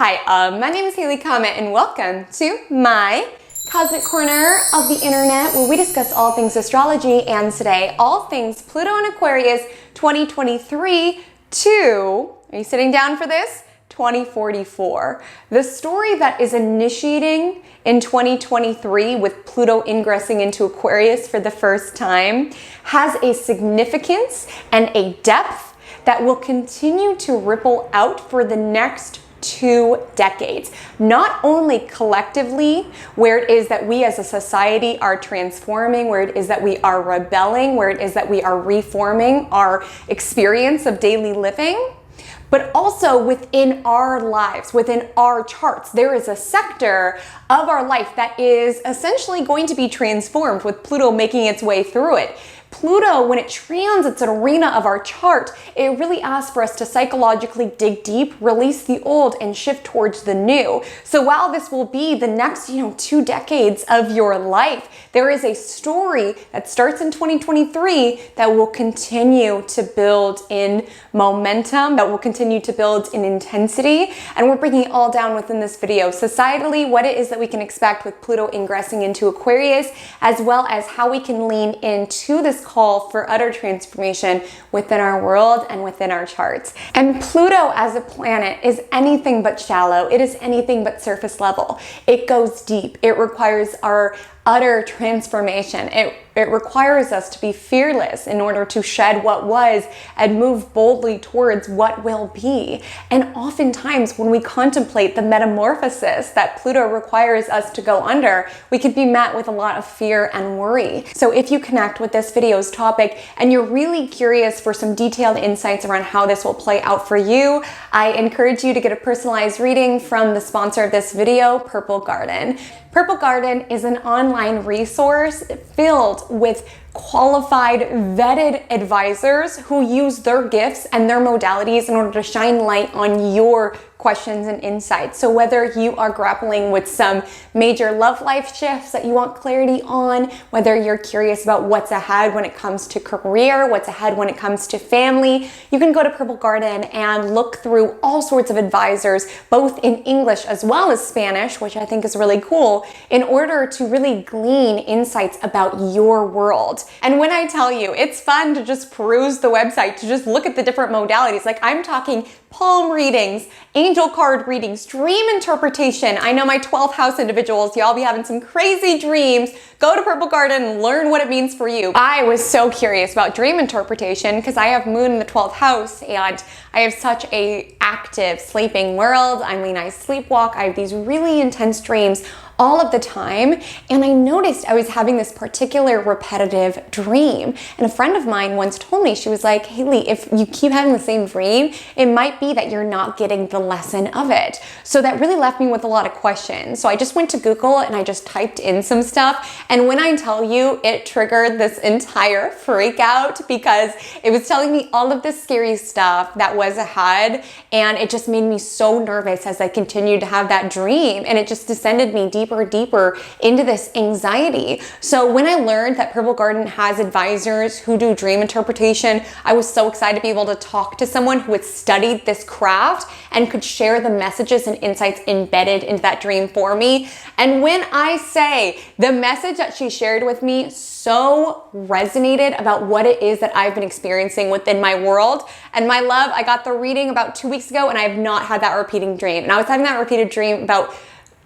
Hi, my name is Haley Comet and welcome to my cosmic corner of the internet where we discuss all things astrology and today all things Pluto and Aquarius 2023 to, are you sitting down for this? 2044. The story that is initiating in 2023 with Pluto ingressing into Aquarius for the first time has a significance and a depth that will continue to ripple out for the next 2 decades. Not only collectively, where it is that we as a society are transforming, where it is that we are rebelling, where it is that we are reforming our experience of daily living, but also within our lives, within our charts. There is a sector of our life that is essentially going to be transformed with Pluto making its way through it. Pluto, when it transits an arena of our chart, it really asks for us to psychologically dig deep, release the old, and shift towards the new. So while this will be the next, 2 decades of your life, there is a story that starts in 2023 that will continue to build in momentum, that will continue to build in intensity. And we're breaking it all down within this video. Societally, what it is that we can expect with Pluto ingressing into Aquarius, as well as how we can lean into this call for utter transformation within our world and within our charts. And Pluto as a planet is anything but shallow. It is anything but surface level. It goes deep. It requires our utter transformation. It requires us to be fearless in order to shed what was and move boldly towards what will be. And oftentimes when we contemplate the metamorphosis that Pluto requires us to go under, we can be met with a lot of fear and worry. So if you connect with this video's topic and you're really curious for some detailed insights around how this will play out for you, I encourage you to get a personalized reading from the sponsor of this video, Purple Garden. Purple Garden is an online resource filled with qualified, vetted advisors who use their gifts and their modalities in order to shine light on your questions and insights. So whether you are grappling with some major love life shifts that you want clarity on, whether you're curious about what's ahead when it comes to career, what's ahead when it comes to family, you can go to Purple Garden and look through all sorts of advisors, both in English as well as Spanish, which I think is really cool, in order to really glean insights about your world. And when I tell you, it's fun to just peruse the website, to just look at the different modalities. Like I'm talking palm readings, angel card readings, dream interpretation. I know my 12th house individuals, y'all be having some crazy dreams. Go to Purple Garden and learn what it means for you. I was so curious about dream interpretation because I have moon in the 12th house and I have such a active sleeping world. I sleepwalk. I have these really intense dreams all of the time. And I noticed I was having this particular repetitive dream. And a friend of mine once told me, she was like, Haley, if you keep having the same dream, it might be that you're not getting the lesson of it. So that really left me with a lot of questions. So I just went to Google and I just typed in some stuff. And when I tell you, it triggered this entire freak out because it was telling me all of this scary stuff that was ahead. And it just made me so nervous as I continued to have that dream. And it just descended me deeper into this anxiety. So when I learned that Purple Garden has advisors who do dream interpretation, I was so excited to be able to talk to someone who had studied this craft and could share the messages and insights embedded into that dream for me. And when I say the message that she shared with me so resonated about what it is that I've been experiencing within my world. And my love, I got the reading about 2 weeks ago and I have not had that repeating dream. And I was having that repeated dream about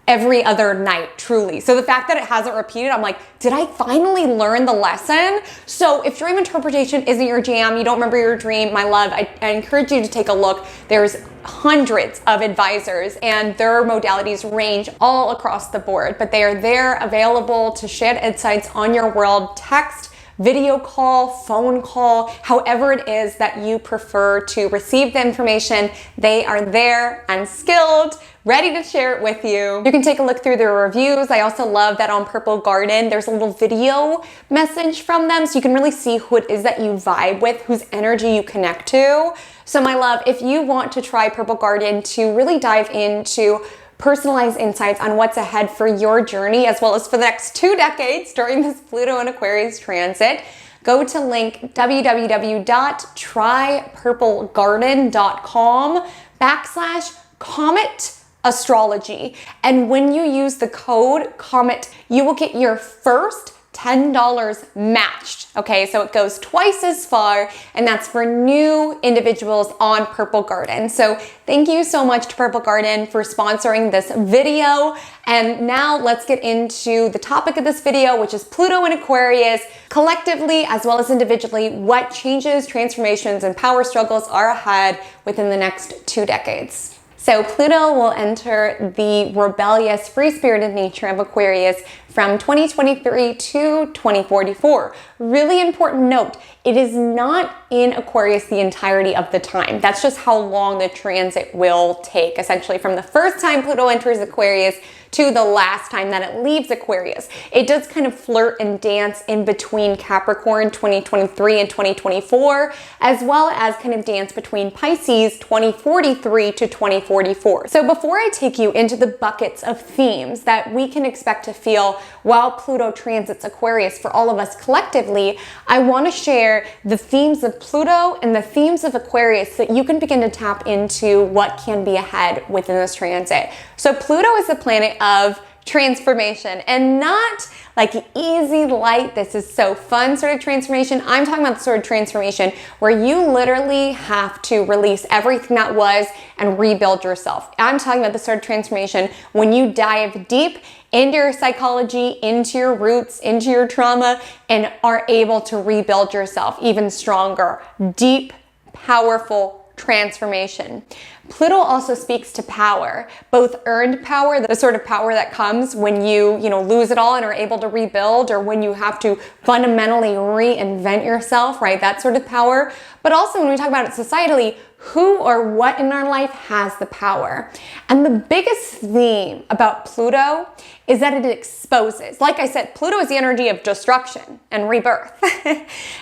every other night, truly. So the fact that it hasn't repeated, I'm like, did I finally learn the lesson? So if dream interpretation isn't your jam, you don't remember your dream, my love, I encourage you to take a look. There's hundreds of advisors and their modalities range all across the board, but they are there available to share insights on your world, text, video call, phone call, however it is that you prefer to receive the information. They are there and skilled, ready to share it with you. You can take a look through their reviews. I also love that on Purple Garden, there's a little video message from them so you can really see who it is that you vibe with, whose energy you connect to. So my love, if you want to try Purple Garden to really dive into personalized insights on what's ahead for your journey, as well as for the next 2 decades during this Pluto and Aquarius transit, go to link www.trypurplegarden.com/Comet Astrology. And when you use the code Comet, you will get your first $10 matched. Okay, so it goes twice as far, and that's for new individuals on Purple Garden. So thank you so much to Purple Garden for sponsoring this video. And now let's get into the topic of this video, which is Pluto in Aquarius. Collectively, as well as individually, what changes, transformations, and power struggles are ahead within the next 2 decades. So Pluto will enter the rebellious, free-spirited nature of Aquarius from 2023 to 2044. Really important note, it is not in Aquarius the entirety of the time. That's just how long the transit will take, essentially from the first time Pluto enters Aquarius to the last time that it leaves Aquarius. It does kind of flirt and dance in between Capricorn 2023 and 2024, as well as kind of dance between Pisces 2043 to 2044. So before I take you into the buckets of themes that we can expect to feel while Pluto transits Aquarius for all of us collectively, I want to share the themes of Pluto and the themes of Aquarius so that you can begin to tap into what can be ahead within this transit. So Pluto is the planet of transformation, and not like easy, light, this is so fun sort of transformation. I'm talking about the sort of transformation where you literally have to release everything that was and rebuild yourself. I'm talking about the sort of transformation when you dive deep into your psychology, into your roots, into your trauma, and are able to rebuild yourself even stronger. Deep, powerful transformation. Pluto also speaks to power, both earned power, the sort of power that comes when you lose it all and are able to rebuild, or when you have to fundamentally reinvent yourself, right? That sort of power. But also when we talk about it societally, who or what in our life has the power? And the biggest theme about Pluto is that it exposes. Like I said, Pluto is the energy of destruction and rebirth.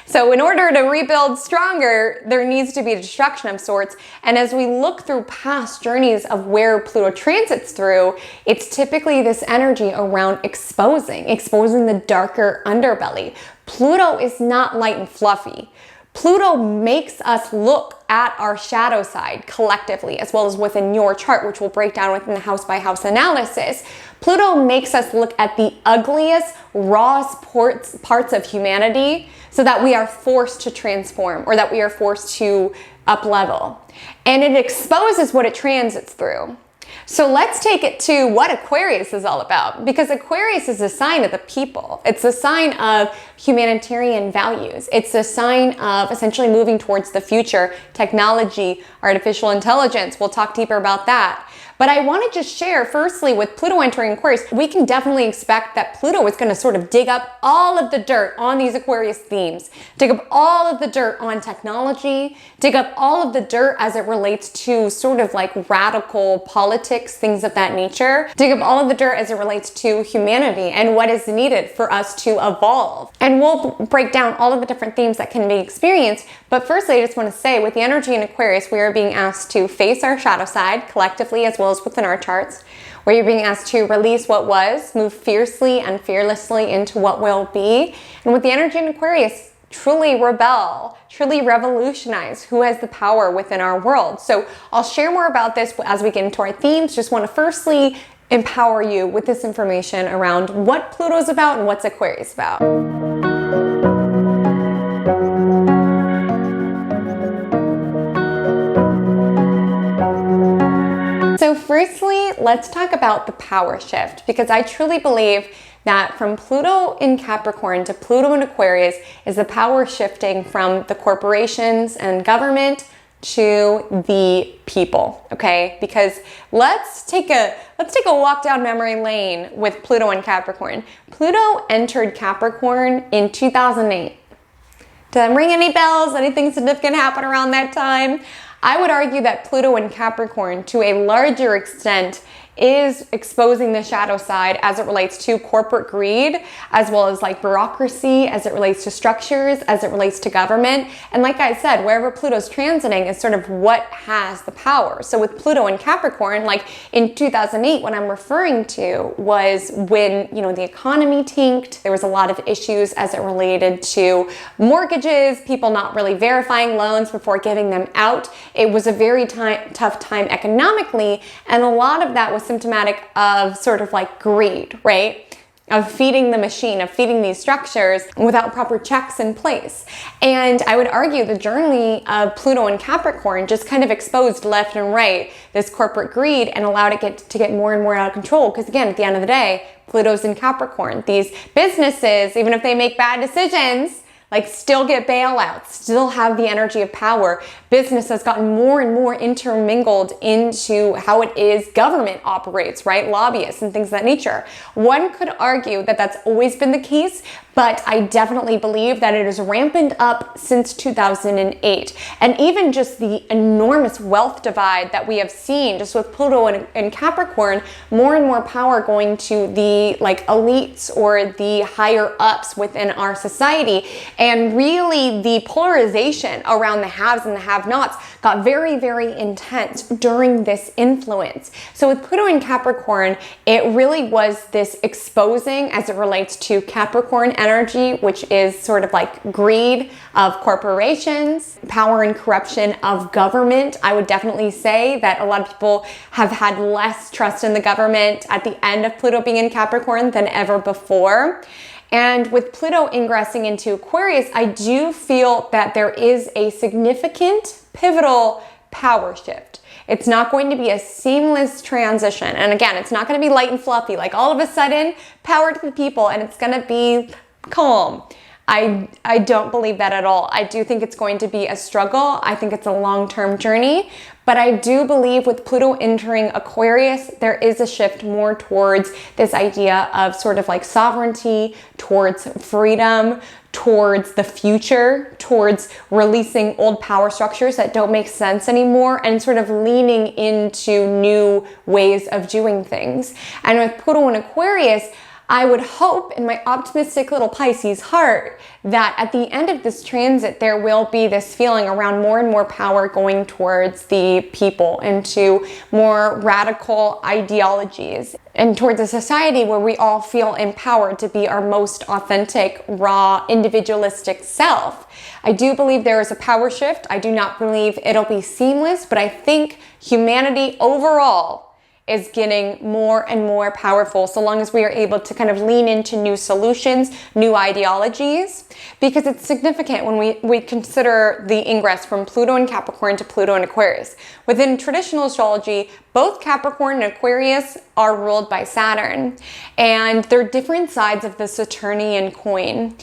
So in order to rebuild stronger, there needs to be a destruction of sorts. And as we look through past journeys of where Pluto transits through, it's typically this energy around exposing the darker underbelly. Pluto is not light and fluffy. Pluto makes us look at our shadow side collectively, as well as within your chart, which we'll break down within the house by house analysis. Pluto makes us look at the ugliest, rawest parts of humanity so that we are forced to transform, or that we are forced to up-level. And it exposes what it transits through. So let's take it to what Aquarius is all about, because Aquarius is a sign of the people. It's a sign of humanitarian values. It's a sign of essentially moving towards the future, technology, artificial intelligence. We'll talk deeper about that. But I want to just share, firstly, with Pluto entering Aquarius, we can definitely expect that Pluto is going to sort of dig up all of the dirt on these Aquarius themes, dig up all of the dirt on technology, dig up all of the dirt as it relates to sort of like radical politics, things of that nature, dig up all of the dirt as it relates to humanity and what is needed for us to evolve. And we'll break down all of the different themes that can be experienced. But firstly, I just want to say, with the energy in Aquarius, we are being asked to face our shadow side collectively, as well as within our charts, where you're being asked to release what was, move fiercely and fearlessly into what will be. And with the energy in Aquarius, truly rebel, truly revolutionize who has the power within our world. So I'll share more about this as we get into our themes. Just want to firstly empower you with this information around what Pluto is about and what's Aquarius about. So firstly, let's talk about the power shift, because I truly believe that from Pluto in Capricorn to Pluto in Aquarius is the power shifting from the corporations and government to the people, okay? Because let's take a walk down memory lane with Pluto in Capricorn. Pluto entered Capricorn in 2008. Does that ring any bells? Anything significant happen around that time? I would argue that Pluto in Capricorn, to a larger extent, is exposing the shadow side as it relates to corporate greed, as well as like bureaucracy, as it relates to structures, as it relates to government. And like I said, wherever Pluto's transiting is sort of what has the power. So with Pluto in Capricorn, like in 2008, what I'm referring to was when, you know, the economy tanked. There was a lot of issues as it related to mortgages, people not really verifying loans before giving them out. It was a very tough time economically, and a lot of that was symptomatic of sort of like greed, right? Of feeding the machine, of feeding these structures without proper checks in place. And I would argue the journey of Pluto in Capricorn just kind of exposed left and right this corporate greed and allowed it to get more and more out of control. Because again, at the end of the day, Pluto's in Capricorn. These businesses, even if they make bad decisions, like still get bailouts, still have the energy of power. Business has gotten more and more intermingled into how it is government operates, right? Lobbyists and things of that nature. One could argue that that's always been the case, but I definitely believe that it has ramped up since 2008. And even just the enormous wealth divide that we have seen just with Pluto and Capricorn, more and more power going to the like elites or the higher ups within our society. And really the polarization around the haves and the have-nots got very, very intense during this influence. So with Pluto in Capricorn, it really was this exposing as it relates to Capricorn energy, which is sort of like greed of corporations, power and corruption of government. I would definitely say that a lot of people have had less trust in the government at the end of Pluto being in Capricorn than ever before. And with Pluto ingressing into Aquarius, I do feel that there is a significant pivotal power shift. It's not going to be a seamless transition. And again, it's not going to be light and fluffy, like all of a sudden power to the people and it's going to be calm. I don't believe that at all. I do think it's going to be a struggle. I think it's a long-term journey, but I do believe with Pluto entering Aquarius, there is a shift more towards this idea of sort of like sovereignty, towards freedom, towards the future, towards releasing old power structures that don't make sense anymore and sort of leaning into new ways of doing things. And with Pluto in Aquarius, I would hope in my optimistic little Pisces heart that at the end of this transit, there will be this feeling around more and more power going towards the people, into more radical ideologies, and towards a society where we all feel empowered to be our most authentic, raw, individualistic self. I do believe there is a power shift. I do not believe it'll be seamless, but I think humanity overall is getting more and more powerful so long as we are able to kind of lean into new solutions, new ideologies, because it's significant when we consider the ingress from Pluto in Capricorn to Pluto in Aquarius. Within traditional astrology, both Capricorn and Aquarius are ruled by Saturn, and they're different sides of the Saturnian coin.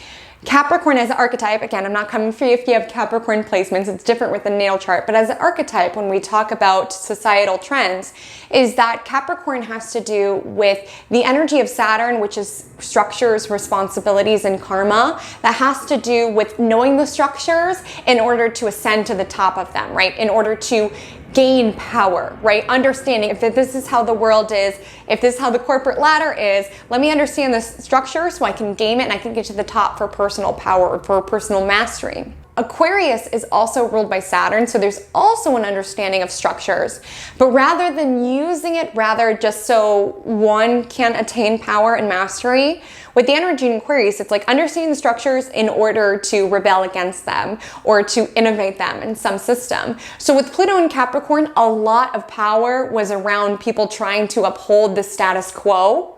Capricorn as an archetype, again, I'm not coming for you if you have Capricorn placements, it's different with the natal chart, but as an archetype, when we talk about societal trends, is that Capricorn has to do with the energy of Saturn, which is structures, responsibilities, and karma, that has to do with knowing the structures in order to ascend to the top of them, right? In order to gain power, right? Understanding if this is how the world is, if this is how the corporate ladder is, let me understand the structure so I can game it and I can get to the top for personal power or for personal mastery. Aquarius is also ruled by Saturn, so there's also an understanding of structures. But rather than using it just so one can attain power and mastery, with the energy in Aquarius, it's like understanding the structures in order to rebel against them or to innovate them in some system. So with Pluto in Capricorn, a lot of power was around people trying to uphold the status quo.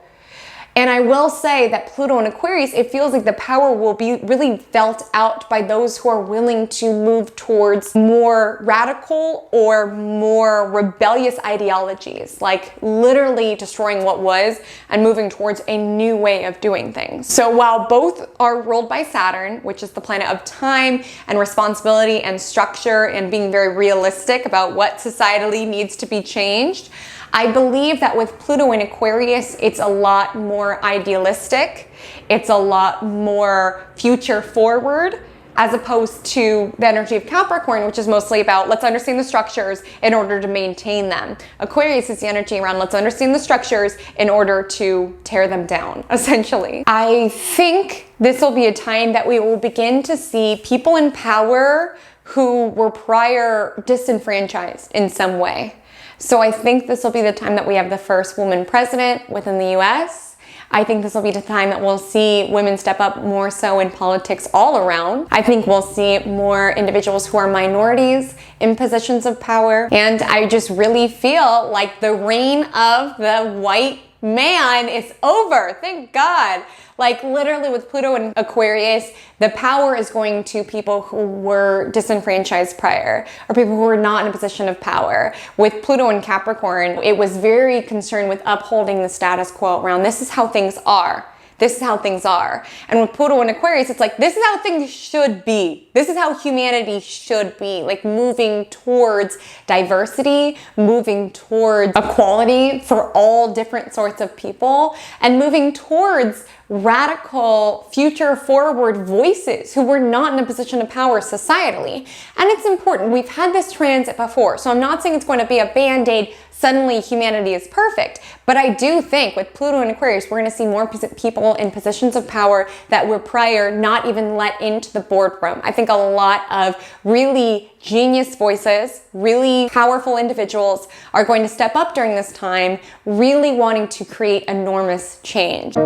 And I will say that Pluto in Aquarius, it feels like the power will be really felt out by those who are willing to move towards more radical or more rebellious ideologies, like literally destroying what was and moving towards a new way of doing things. So while both are ruled by Saturn, which is the planet of time and responsibility and structure and being very realistic about what societally needs to be changed, I believe that with Pluto in Aquarius, it's a lot more idealistic. It's a lot more future forward as opposed to the energy of Capricorn, which is mostly about let's understand the structures in order to maintain them. Aquarius is the energy around let's understand the structures in order to tear them down, essentially. I think this will be a time that we will begin to see people in power who were prior disenfranchised in some way. So I think this will be the time that we have the first woman president within the US. I think this will be the time that we'll see women step up more so in politics all around. I think we'll see more individuals who are minorities in positions of power. And I just really feel like the reign of the white man is over. Thank God. Like literally with Pluto and Aquarius, the power is going to people who were disenfranchised prior, or people who were not in a position of power. With Pluto and Capricorn, it was very concerned with upholding the status quo around this is how things are. This is how things are. And with Pluto and Aquarius, it's like, this is how things should be. This is how humanity should be. Like moving towards diversity, moving towards equality for all different sorts of people, and moving towards radical future forward voices who were not in a position of power societally. And it's important. We've had this transit before. So I'm not saying it's going to be a band-aid, suddenly humanity is perfect. But I do think with Pluto and Aquarius, we're going to see more people in positions of power that were prior not even let into the boardroom. I think a lot of really genius voices, really powerful individuals are going to step up during this time, really wanting to create enormous change.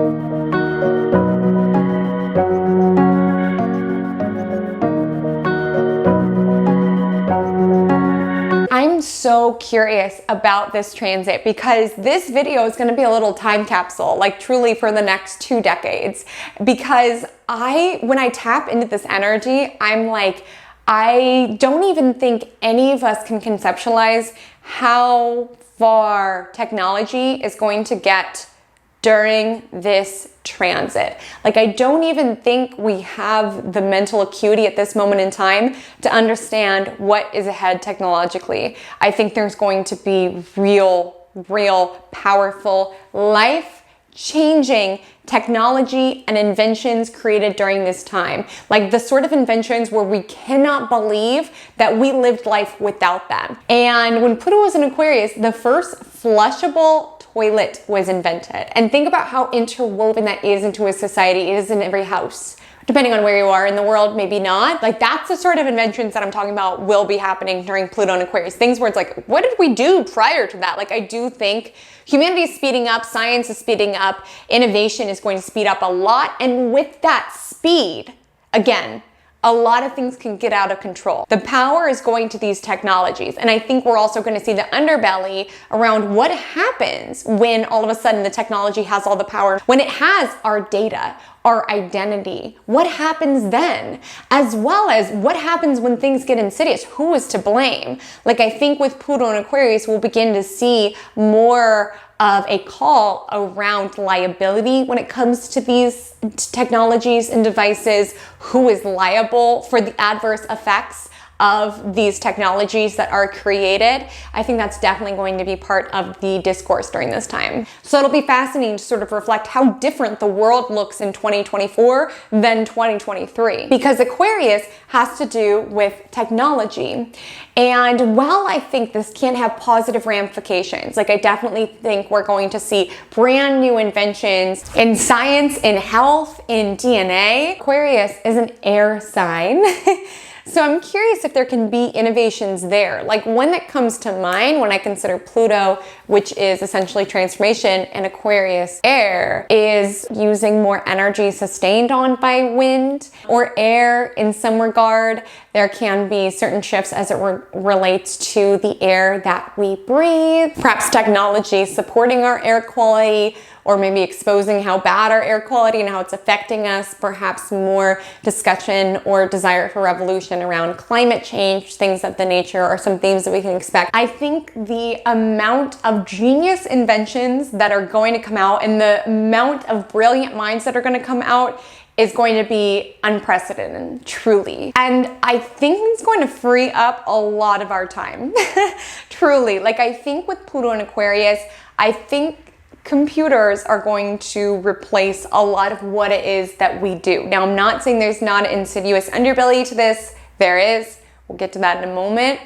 I'm so curious about this transit because this video is going to be a little time capsule, like truly for the next 2 decades. Because when I tap into this energy, I'm like, I don't even think any of us can conceptualize how far technology is going to get during this transit. Like, I don't even think we have the mental acuity at this moment in time to understand what is ahead technologically. I think there's going to be real, powerful, life-changing technology and inventions created during this time. Like the sort of inventions where we cannot believe that we lived life without them. And when Pluto was in Aquarius, the first flushable toilet was invented. And think about how interwoven that is into a society. It is in every house. Depending on where you are in the world, maybe not. Like that's the sort of inventions that I'm talking about will be happening during Pluto and Aquarius. Things where it's like, what did we do prior to that? Like I do think humanity is speeding up, science is speeding up, innovation is going to speed up a lot. And with that speed, again, a lot of things can get out of control. The power is going to these technologies. And I think we're also going to see the underbelly around what happens when all of a sudden the technology has all the power, when it has our data, our identity. What happens then? As well as what happens when things get insidious? Who is to blame? Like I think with Pluto and Aquarius, we'll begin to see more of a call around liability when it comes to these technologies and devices. Who is liable for the adverse effects of these technologies that are created? I think that's definitely going to be part of the discourse during this time. So it'll be fascinating to sort of reflect how different the world looks in 2024 than 2023, because Aquarius has to do with technology. And while I think this can have positive ramifications, like I definitely think we're going to see brand new inventions in science, in health, in DNA. Aquarius is an air sign. So I'm curious if there can be innovations there. Like one that comes to mind when I consider Pluto, which is essentially transformation, and Aquarius air, is using more energy sustained on by wind or air in some regard. There can be certain shifts as it relates to the air that we breathe. Perhaps technology supporting our air quality, or maybe exposing how bad our air quality and how it's affecting us. Perhaps more discussion or desire for revolution around climate change, things of the nature, or some themes that we can expect. I think the amount of genius inventions that are going to come out and the amount of brilliant minds that are going to come out is going to be unprecedented, truly. And I think it's going to free up a lot of our time, truly. Like I think with Pluto and Aquarius, I think computers are going to replace a lot of what it is that we do. Now, I'm not saying there's not an insidious underbelly to this. There is. We'll get to that in a moment.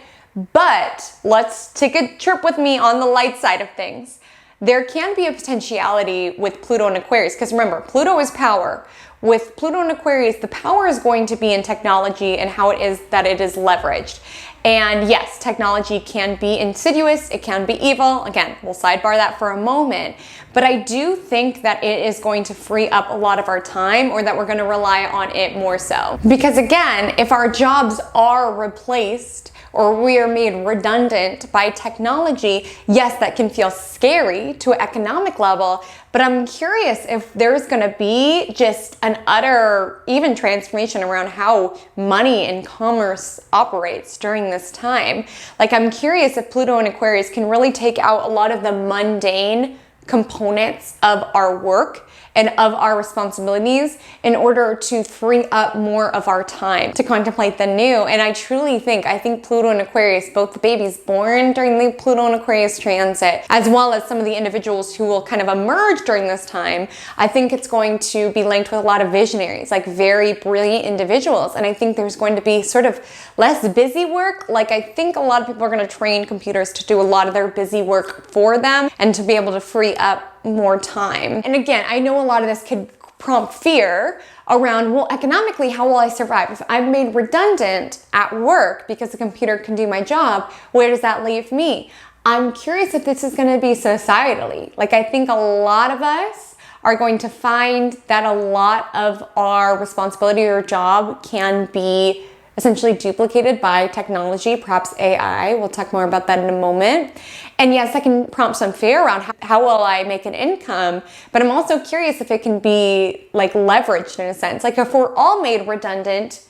But let's take a trip with me on the light side of things. There can be a potentiality with Pluto and Aquarius, because remember, Pluto is power. With Pluto and Aquarius, the power is going to be in technology and how it is that it is leveraged. And yes, technology can be insidious, it can be evil. Again, we'll sidebar that for a moment. But I do think that it is going to free up a lot of our time, or that we're going to rely on it more so. Because again, if our jobs are replaced or we are made redundant by technology, yes, that can feel scary to an economic level, but I'm curious if there's gonna be just an utter, even transformation around how money and commerce operates during this time. Like, I'm curious if Pluto and Aquarius can really take out a lot of the mundane components of our work and of our responsibilities in order to free up more of our time to contemplate the new. And I truly think, Pluto and Aquarius, both the babies born during the Pluto and Aquarius transit, as well as some of the individuals who will kind of emerge during this time, I think it's going to be linked with a lot of visionaries, like very brilliant individuals. And I think there's going to be sort of less busy work. Like, I think a lot of people are going to train computers to do a lot of their busy work for them and to be able to free up more time. And again, I know a lot of this could prompt fear around, well, economically, how will I survive? If I'm made redundant at work because the computer can do my job, where does that leave me? I'm curious if this is going to be societally. Like, I think a lot of us are going to find that a lot of our responsibility or job can be essentially duplicated by technology, perhaps AI. We'll talk more about that in a moment. And yes, that can prompt some fear around how will I make an income, but I'm also curious if it can be like leveraged in a sense. Like, if we're all made redundant,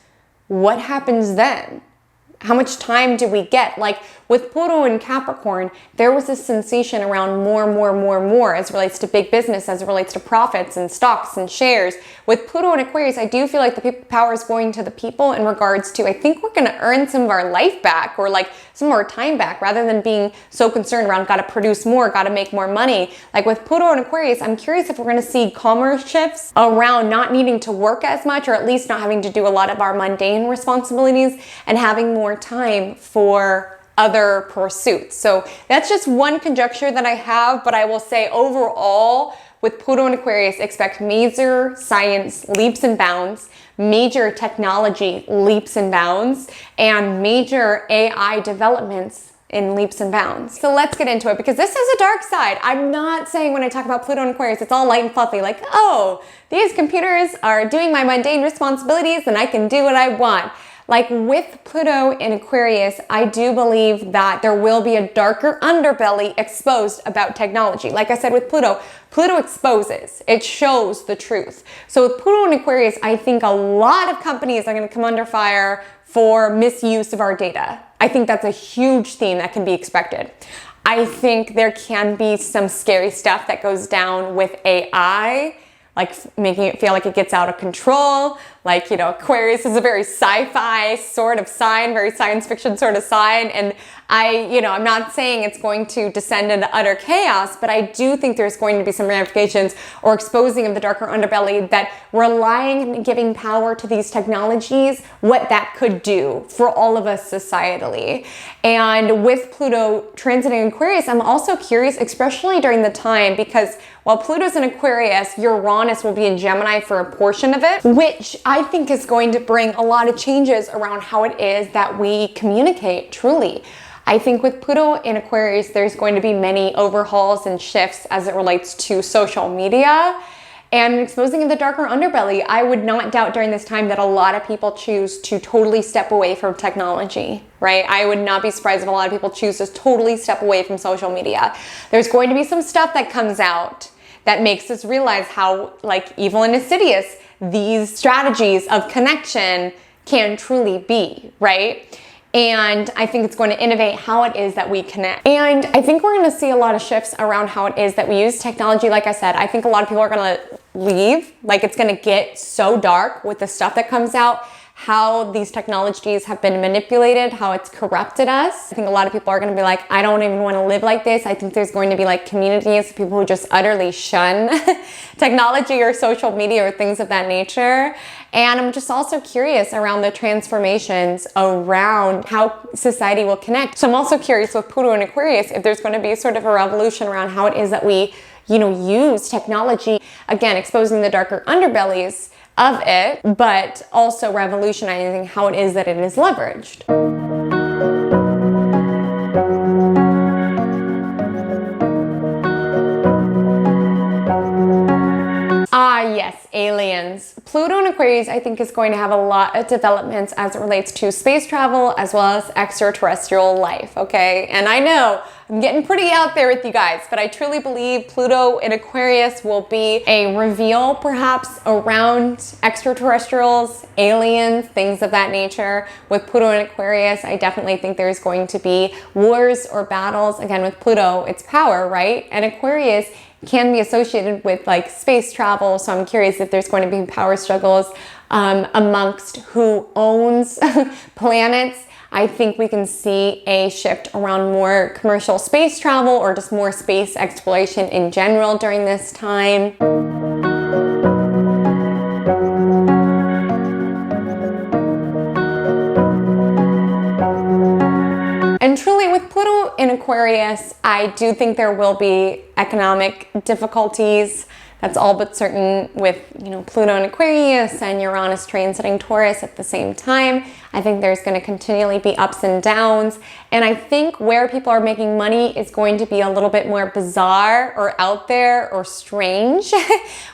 what happens then? How much time do we get? Like, with Pluto and Capricorn, there was this sensation around more as it relates to big business, as it relates to profits and stocks and shares. With Pluto and Aquarius, I do feel like the power is going to the people in regards to, I think we're going to earn some of our life back, or like some of our time back, rather than being so concerned around got to produce more, got to make more money. Like, with Pluto and Aquarius, I'm curious if we're going to see commerce shifts around not needing to work as much, or at least not having to do a lot of our mundane responsibilities and having more time for other pursuits. So that's just one conjecture that I have, but I will say overall, with Pluto and Aquarius, expect major science leaps and bounds, major technology leaps and bounds, and major AI developments in leaps and bounds. So let's get into it, because this is a dark side. I'm not saying when I talk about Pluto and Aquarius, it's all light and fluffy, like, oh, these computers are doing my mundane responsibilities and I can do what I want. Like, with Pluto in Aquarius, I do believe that there will be a darker underbelly exposed about technology. Like I said, with Pluto, Pluto exposes, it shows the truth. So with Pluto in Aquarius, I think a lot of companies are going to come under fire for misuse of our data. I think that's a huge theme that can be expected. I think there can be some scary stuff that goes down with AI, like making it feel like it gets out of control. Like, Aquarius is a very sci-fi sort of sign, very science fiction sort of sign. And I'm not saying it's going to descend into utter chaos, but I do think there's going to be some ramifications or exposing of the darker underbelly, that relying and giving power to these technologies, what that could do for all of us societally. And with Pluto transiting Aquarius, I'm also curious, especially during the time, because while Pluto's in Aquarius, Uranus will be in Gemini for a portion of it, which I think is going to bring a lot of changes around how it is that we communicate truly. I think with Pluto in Aquarius, there's going to be many overhauls and shifts as it relates to social media and exposing of the darker underbelly. I would not doubt during this time that a lot of people choose to totally step away from technology, right? I would not be surprised if a lot of people choose to totally step away from social media. There's going to be some stuff that comes out that makes us realize how evil and insidious these strategies of connection can truly be, right? And I think it's going to innovate how it is that we connect. And I think we're going to see a lot of shifts around how it is that we use technology. Like I said, I think a lot of people are going to leave. Like, it's going to get so dark with the stuff that comes out, how these technologies have been manipulated, how it's corrupted us. I think a lot of people are going to be like, I don't even want to live like this. I think there's going to be like communities of people who just utterly shun technology or social media or things of that nature. And I'm just also curious around the transformations around how society will connect. So I'm also curious with Pluto and Aquarius if there's going to be sort of a revolution around how it is that we, use technology, again, exposing the darker underbellies of it, but also revolutionizing how it is that it is leveraged. Yes, aliens. Pluto and Aquarius, I think, is going to have a lot of developments as it relates to space travel as well as extraterrestrial life, okay? And I know I'm getting pretty out there with you guys, but I truly believe Pluto in Aquarius will be a reveal perhaps around extraterrestrials, aliens, things of that nature. With Pluto in Aquarius, I definitely think there's going to be wars or battles. Again, with Pluto, it's power, right? And Aquarius can be associated with like space travel. So I'm curious if there's going to be power struggles amongst who owns planets. I think we can see a shift around more commercial space travel or just more space exploration in general during this time. And truly with Pluto in Aquarius, I do think there will be economic difficulties. That's all but certain with, Pluto in Aquarius and Uranus transiting Taurus at the same time. I think there's going to continually be ups and downs. And I think where people are making money is going to be a little bit more bizarre or out there or strange.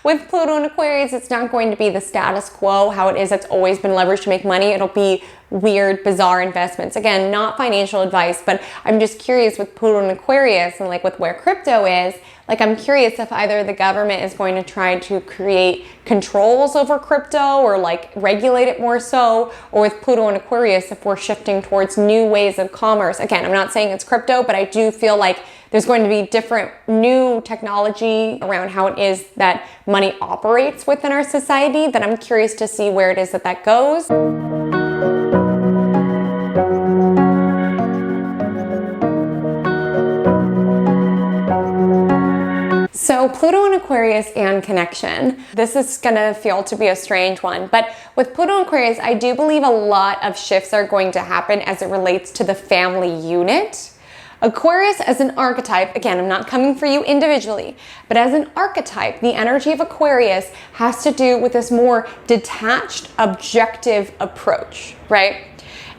With Pluto in Aquarius, it's not going to be the status quo, how it is that's always been leveraged to make money. It'll be weird, bizarre investments. Again, not financial advice, but I'm just curious with Pluto in Aquarius and like with where crypto is, like I'm curious if either the government is going to try to create controls over crypto or like regulate it more so, or with Pluto in Aquarius, if we're shifting towards new ways of commerce. Again, I'm not saying it's crypto, but I do feel like there's going to be different new technology around how it is that money operates within our society that I'm curious to see where it is that goes. So Pluto in Aquarius and connection. This is going to feel to be a strange one, but with Pluto in Aquarius, I do believe a lot of shifts are going to happen as it relates to the family unit. Aquarius as an archetype, again, I'm not coming for you individually, but as an archetype, the energy of Aquarius has to do with this more detached, objective approach, right?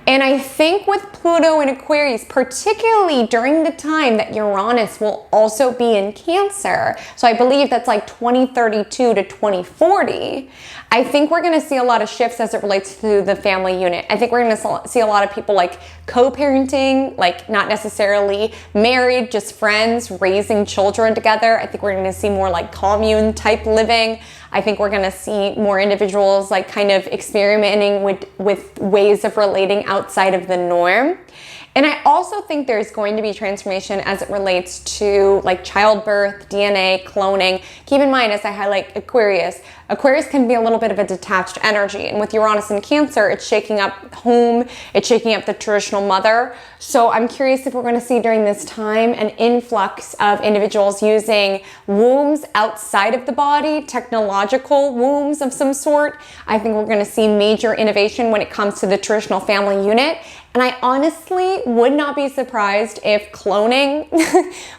And I think with Pluto in Aquarius, particularly during the time that Uranus will also be in Cancer, so I believe that's like 2032 to 2040, I think we're going to see a lot of shifts as it relates to the family unit. I think we're going to see a lot of people like co-parenting, like not necessarily married, just friends, raising children together. I think we're going to see more like commune type living. I think we're going to see more individuals like kind of experimenting with ways of relating outside of the norm. And I also think there's going to be transformation as it relates to like childbirth, DNA, cloning. Keep in mind, as I highlight Aquarius can be a little bit of a detached energy. And with Uranus and Cancer, it's shaking up home, it's shaking up the traditional mother. So I'm curious if we're going to see during this time an influx of individuals using wombs outside of the body, technological wombs of some sort. I think we're going to see major innovation when it comes to the traditional family unit. And I honestly would not be surprised if cloning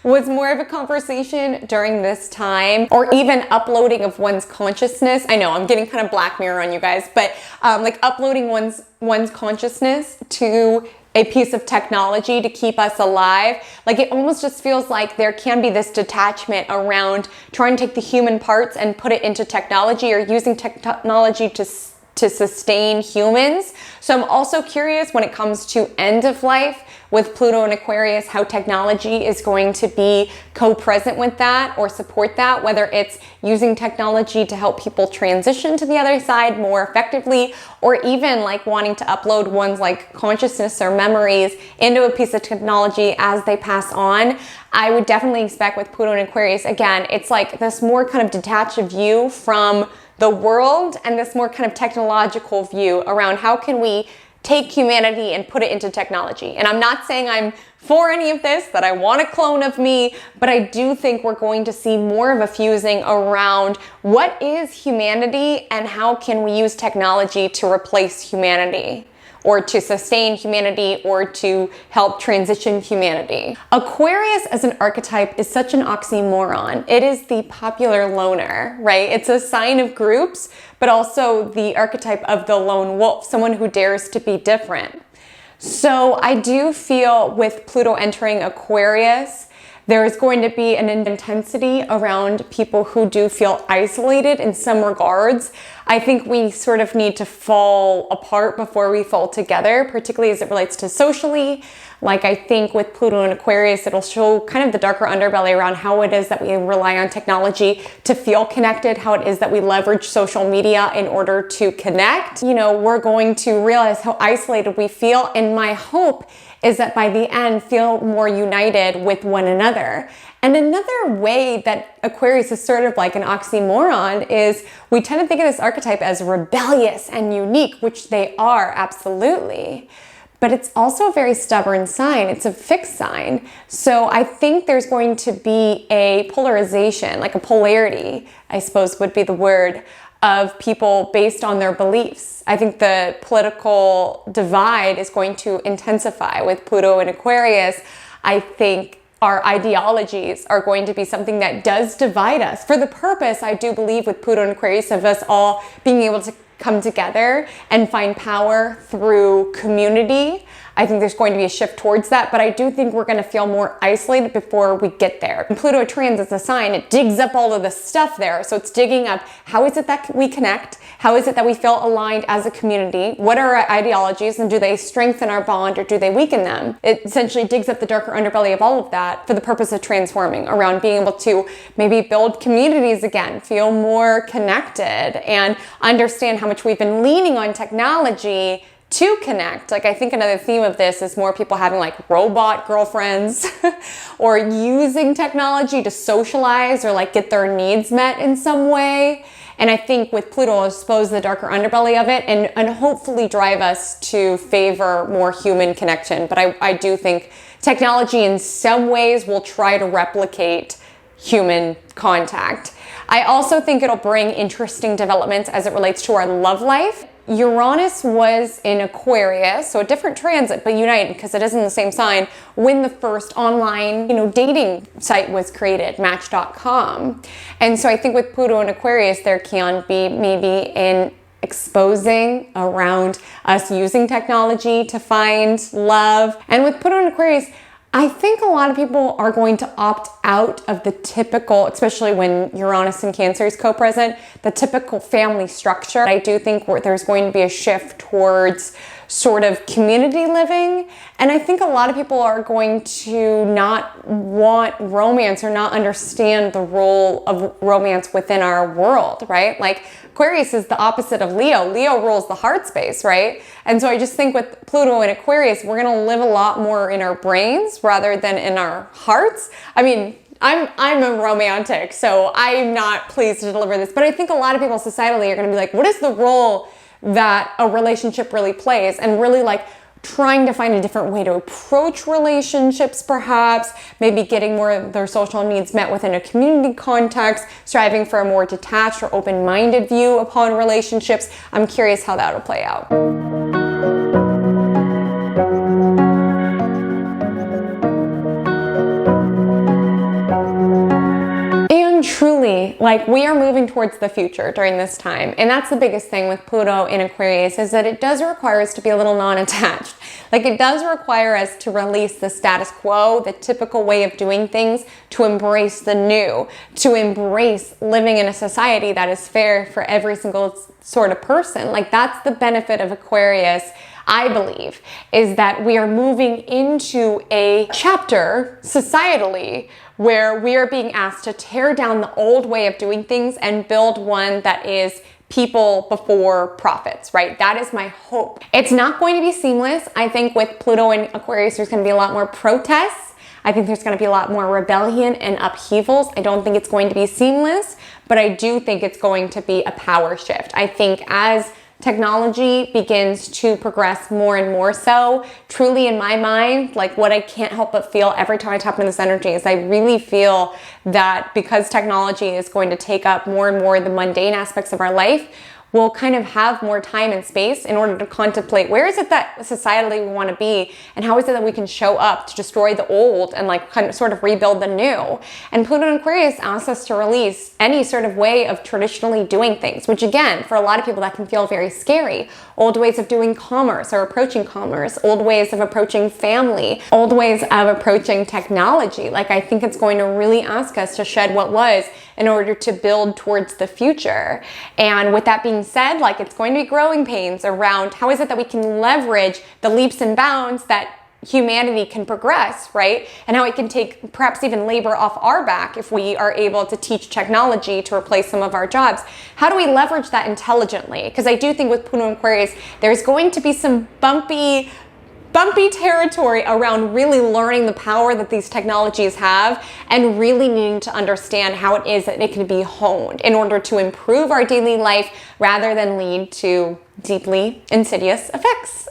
was more of a conversation during this time, or even uploading of one's consciousness. I know I'm getting kind of Black Mirror on you guys, but like uploading one's consciousness to a piece of technology to keep us alive. Like it almost just feels like there can be this detachment around trying to take the human parts and put it into technology, or using technology to sustain humans. So I'm also curious when it comes to end of life with Pluto and Aquarius, how technology is going to be co-present with that or support that, whether it's using technology to help people transition to the other side more effectively, or even like wanting to upload one's like consciousness or memories into a piece of technology as they pass on. I would definitely expect with Pluto and Aquarius, again, it's like this more kind of detached view from the world and this more kind of technological view around how can we take humanity and put it into technology. And I'm not saying I'm for any of this, that I want a clone of me, but I do think we're going to see more of a fusing around what is humanity and how can we use technology to replace humanity, or to sustain humanity, or to help transition humanity. Aquarius as an archetype is such an oxymoron. It is the popular loner, right? It's a sign of groups, but also the archetype of the lone wolf, someone who dares to be different. So I do feel with Pluto entering Aquarius, there is going to be an intensity around people who do feel isolated in some regards. I think we sort of need to fall apart before we fall together, particularly as it relates to socially. Like I think with Pluto and Aquarius, it'll show kind of the darker underbelly around how it is that we rely on technology to feel connected, how it is that we leverage social media in order to connect. You know, we're going to realize how isolated we feel, and my hope is that by the end, feel more united with one another. And another way that Aquarius is sort of like an oxymoron is we tend to think of this archetype as rebellious and unique, which they are, absolutely. But it's also a very stubborn sign. It's a fixed sign. So I think there's going to be a polarization, like a polarity, I suppose would be the word, of people based on their beliefs. I think the political divide is going to intensify with Pluto and Aquarius. I think our ideologies are going to be something that does divide us. For the purpose, I do believe with Pluto and Aquarius, of us all being able to come together and find power through community. I think there's going to be a shift towards that, but I do think we're going to feel more isolated before we get there. And Pluto trans is a sign, it digs up all of the stuff there. So it's digging up, how is it that we connect? How is it that we feel aligned as a community? What are our ideologies, and do they strengthen our bond or do they weaken them? It essentially digs up the darker underbelly of all of that for the purpose of transforming, around being able to maybe build communities again, feel more connected, and understand how much we've been leaning on technology to connect. Like I think another theme of this is more people having like robot girlfriends or using technology to socialize or like get their needs met in some way. And I think with Pluto, I'll expose the darker underbelly of it and hopefully drive us to favor more human connection. But I do think technology in some ways will try to replicate human contact. I also think it'll bring interesting developments as it relates to our love life. Uranus was in Aquarius, so a different transit, but united because it is in the same sign, when the first online, dating site was created, Match.com. And so I think with Pluto and Aquarius, there can be maybe an exposing around us using technology to find love. And with Pluto and Aquarius, I think a lot of people are going to opt out of the typical, especially when Uranus and Cancer is co-present, the typical family structure. I do think there's going to be a shift towards sort of community living. And I think a lot of people are going to not want romance or not understand the role of romance within our world, right? Like Aquarius is the opposite of Leo. Leo rules the heart space, right? And so I just think with Pluto and Aquarius, we're going to live a lot more in our brains rather than in our hearts. I mean, I'm a romantic, so I'm not pleased to deliver this, but I think a lot of people societally are going to be like, what is the role that a relationship really plays? And really like trying to find a different way to approach relationships, perhaps, maybe getting more of their social needs met within a community context, striving for a more detached or open-minded view upon relationships. I'm curious how that will play out. Truly, like we are moving towards the future during this time. And that's the biggest thing with Pluto in Aquarius, is that it does require us to be a little non-attached. Like it does require us to release the status quo, the typical way of doing things, to embrace the new, to embrace living in a society that is fair for every single sort of person. Like that's the benefit of Aquarius, I believe, is that we are moving into a chapter societally where we are being asked to tear down the old way of doing things and build one that is people before profits, right? That is my hope. It's not going to be seamless. I think with Pluto and Aquarius, there's going to be a lot more protests. I think there's going to be a lot more rebellion and upheavals. I don't think it's going to be seamless, but I do think it's going to be a power shift. I think as technology begins to progress more and more so, truly in my mind, like what I can't help but feel every time I tap into this energy is I really feel that because technology is going to take up more and more the mundane aspects of our life, we'll kind of have more time and space in order to contemplate where is it that societally we want to be, and how is it that we can show up to destroy the old and like kind of sort of rebuild the new. And Pluto in Aquarius asks us to release any sort of way of traditionally doing things, which again, for a lot of people that can feel very scary. Old ways of doing commerce or approaching commerce, old ways of approaching family, old ways of approaching technology. Like I think it's going to really ask us to shed what was in order to build towards the future. And with that being said, like it's going to be growing pains around how is it that we can leverage the leaps and bounds that humanity can progress, right? And how it can take perhaps even labor off our back if we are able to teach technology to replace some of our jobs. How do we leverage that intelligently? Because I do think with Pluto and Aquarius, there's going to be some bumpy territory around really learning the power that these technologies have and really needing to understand how it is that it can be honed in order to improve our daily life rather than lead to deeply insidious effects.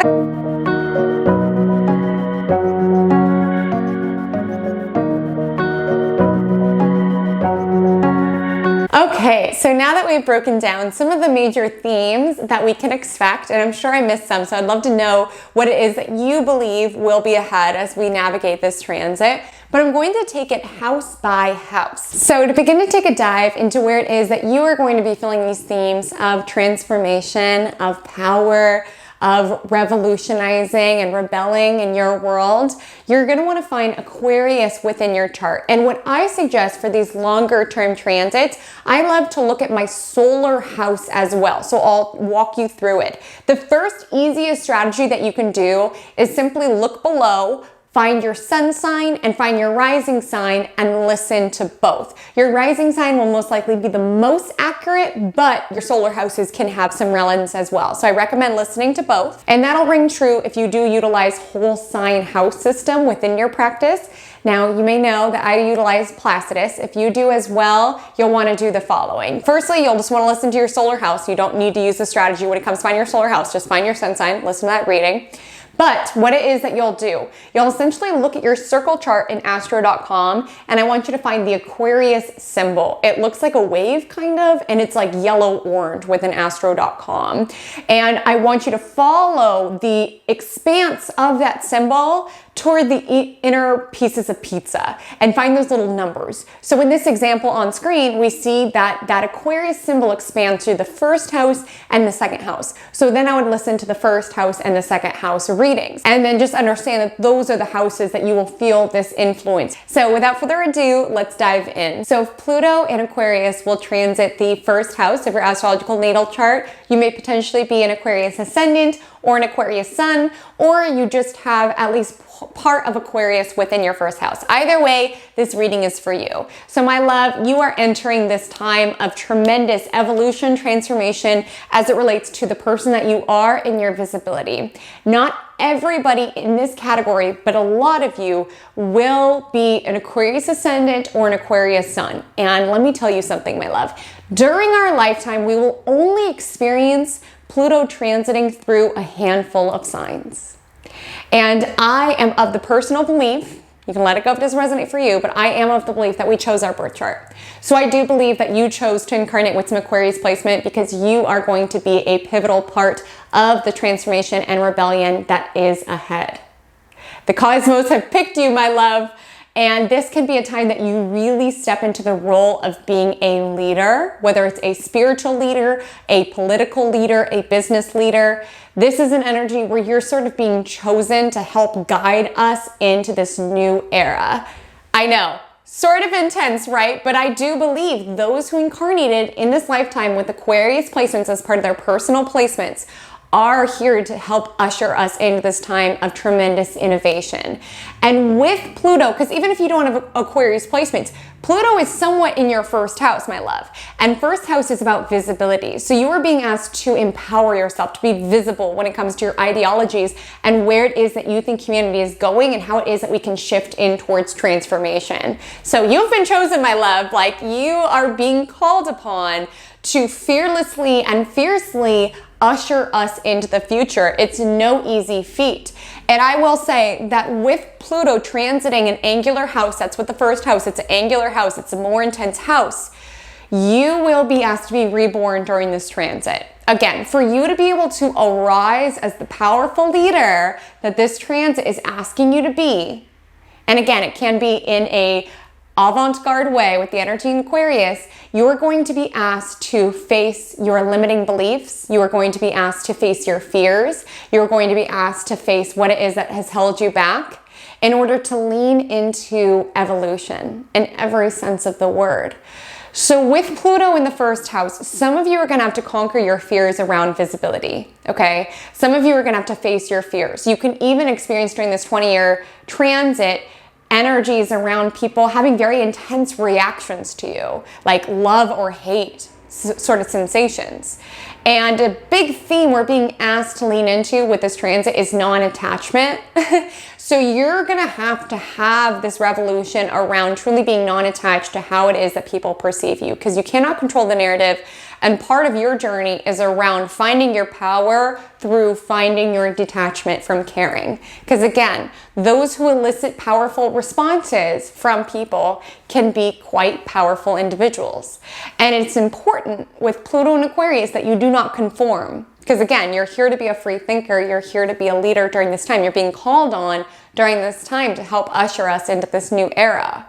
Okay, so now that we've broken down some of the major themes that we can expect, and I'm sure I missed some, so I'd love to know what it is that you believe will be ahead as we navigate this transit, but I'm going to take it house by house. So to begin to take a dive into where it is that you are going to be feeling these themes of transformation, of power, of revolutionizing and rebelling in your world, you're going to want to find Aquarius within your chart. And what I suggest for these longer term transits, I love to look at my solar house as well. So I'll walk you through it. The first easiest strategy that you can do is simply look below, find your sun sign and find your rising sign and listen to both. Your rising sign will most likely be the most accurate, but your solar houses can have some relevance as well. So I recommend listening to both. And that'll ring true if you do utilize whole sign house system within your practice. Now, you may know that I utilize Placidus. If you do as well, you'll want to do the following. Firstly, you'll just want to listen to your solar house. You don't need to use the strategy when it comes to finding your solar house. Just find your sun sign, listen to that reading. But what it is that you'll do, you'll essentially look at your circle chart in astro.com, and I want you to find the Aquarius symbol. It looks like a wave kind of, and it's like yellow-orange within astro.com. And I want you to follow the expanse of that symbol toward the inner pieces of pizza and find those little numbers. So in this example on screen, we see that that Aquarius symbol expands through the first house and the second house. So then I would listen to the first house and the second house readings, and then just understand that those are the houses that you will feel this influence. So without further ado, let's dive in. So if Pluto in Aquarius will transit the first house of your astrological natal chart, you may potentially be an Aquarius ascendant or an Aquarius sun, or you just have at least part of Aquarius within your first house. Either way, this reading is for you. So my love, you are entering this time of tremendous evolution, transformation as it relates to the person that you are and your visibility. Not everybody in this category, but a lot of you will be an Aquarius ascendant or an Aquarius sun. And let me tell you something, my love. During our lifetime, we will only experience Pluto transiting through a handful of signs. And I am of the personal belief, you can let it go if it doesn't resonate for you, but I am of the belief that we chose our birth chart. So I do believe that you chose to incarnate with some Aquarius placement because you are going to be a pivotal part of the transformation and rebellion that is ahead. The cosmos have picked you, my love. And this can be a time that you really step into the role of being a leader, whether it's a spiritual leader, a political leader, a business leader. This is an energy where you're sort of being chosen to help guide us into this new era. I know, sort of intense, right? But I do believe those who incarnated in this lifetime with Aquarius placements as part of their personal placements are here to help usher us into this time of tremendous innovation. And with Pluto, because even if you don't have Aquarius placements, Pluto is somewhat in your first house, my love. And first house is about visibility. So you are being asked to empower yourself, to be visible when it comes to your ideologies and where it is that you think humanity is going and how it is that we can shift in towards transformation. So you've been chosen, my love. Like, you are being called upon to fearlessly and fiercely usher us into the future. It's no easy feat. And I will say that with Pluto transiting an angular house, that's what the first house, it's an angular house, it's a more intense house, you will be asked to be reborn during this transit. Again, for you to be able to arise as the powerful leader that this transit is asking you to be, and again, it can be in a avant-garde way with the energy in Aquarius, you are going to be asked to face your limiting beliefs. You are going to be asked to face your fears. You're going to be asked to face what it is that has held you back in order to lean into evolution in every sense of the word. So with Pluto in the first house, some of you are going to have to conquer your fears around visibility, okay? Some of you are going to have to face your fears. You can even experience during this 20-year transit energies around people having very intense reactions to you, like love or hate sort of sensations. And a big theme we're being asked to lean into with this transit is non-attachment. So you're gonna have to have this revolution around truly being non-attached to how it is that people perceive you, because you cannot control the narrative. And part of your journey is around finding your power through finding your detachment from caring. Because again, those who elicit powerful responses from people can be quite powerful individuals. And it's important with Pluto and Aquarius that you do not conform. Because again, you're here to be a free thinker. You're here to be a leader during this time. You're being called on during this time to help usher us into this new era.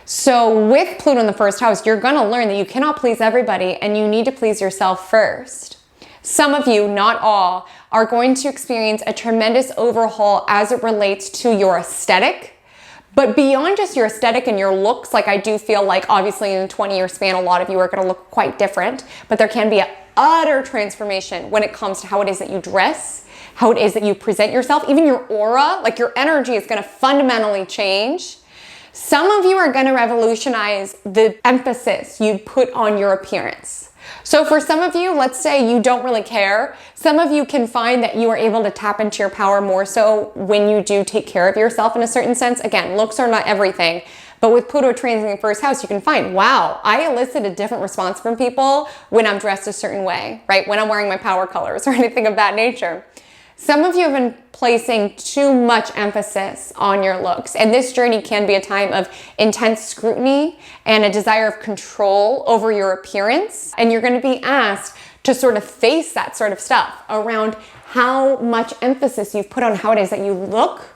So with Pluto in the first house, you're going to learn that you cannot please everybody and you need to please yourself first. Some of you, not all, are going to experience a tremendous overhaul as it relates to your aesthetic. But beyond just your aesthetic and your looks, like I do feel like obviously in a 20-year span, a lot of you are going to look quite different, but there can be an utter transformation when it comes to how it is that you dress, how it is that you present yourself, even your aura, like your energy is going to fundamentally change. Some of you are going to revolutionize the emphasis you put on your appearance. So for some of you, let's say you don't really care. Some of you can find that you are able to tap into your power more so when you do take care of yourself in a certain sense. Again, looks are not everything. But with Pluto transiting the first house, you can find, wow, I elicit a different response from people when I'm dressed a certain way, right? When I'm wearing my power colors or anything of that nature. Some of you have been placing too much emphasis on your looks, and this journey can be a time of intense scrutiny and a desire of control over your appearance. And you're going to be asked to sort of face that sort of stuff around how much emphasis you've put on how it is that you look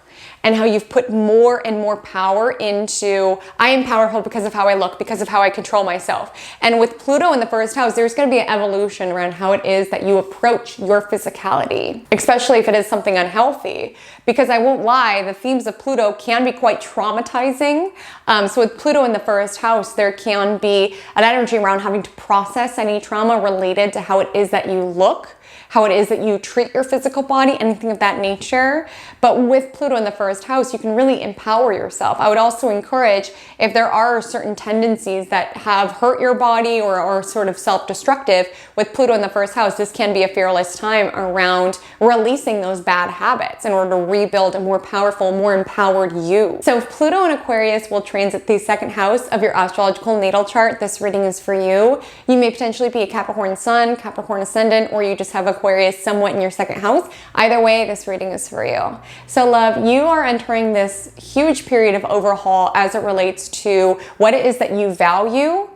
and how you've put more and more power into, I am powerful because of how I look, because of how I control myself. And with Pluto in the first house, there's going to be an evolution around how it is that you approach your physicality, especially if it is something unhealthy. Because I won't lie, the themes of Pluto can be quite traumatizing. So with Pluto in the first house, there can be an energy around having to process any trauma related to how it is that you look, how it is that you treat your physical body, anything of that nature. But with Pluto in the first house, you can really empower yourself. I would also encourage, if there are certain tendencies that have hurt your body or are sort of self-destructive, with Pluto in the first house, this can be a fearless time around releasing those bad habits in order to rebuild a more powerful, more empowered you. So if Pluto in Aquarius will transit the second house of your astrological natal chart, this reading is for you. You may potentially be a Capricorn sun, Capricorn ascendant, or you just have Aquarius somewhat in your second house. Either way, this reading is for you. So love, you are entering this huge period of overhaul as it relates to what it is that you value,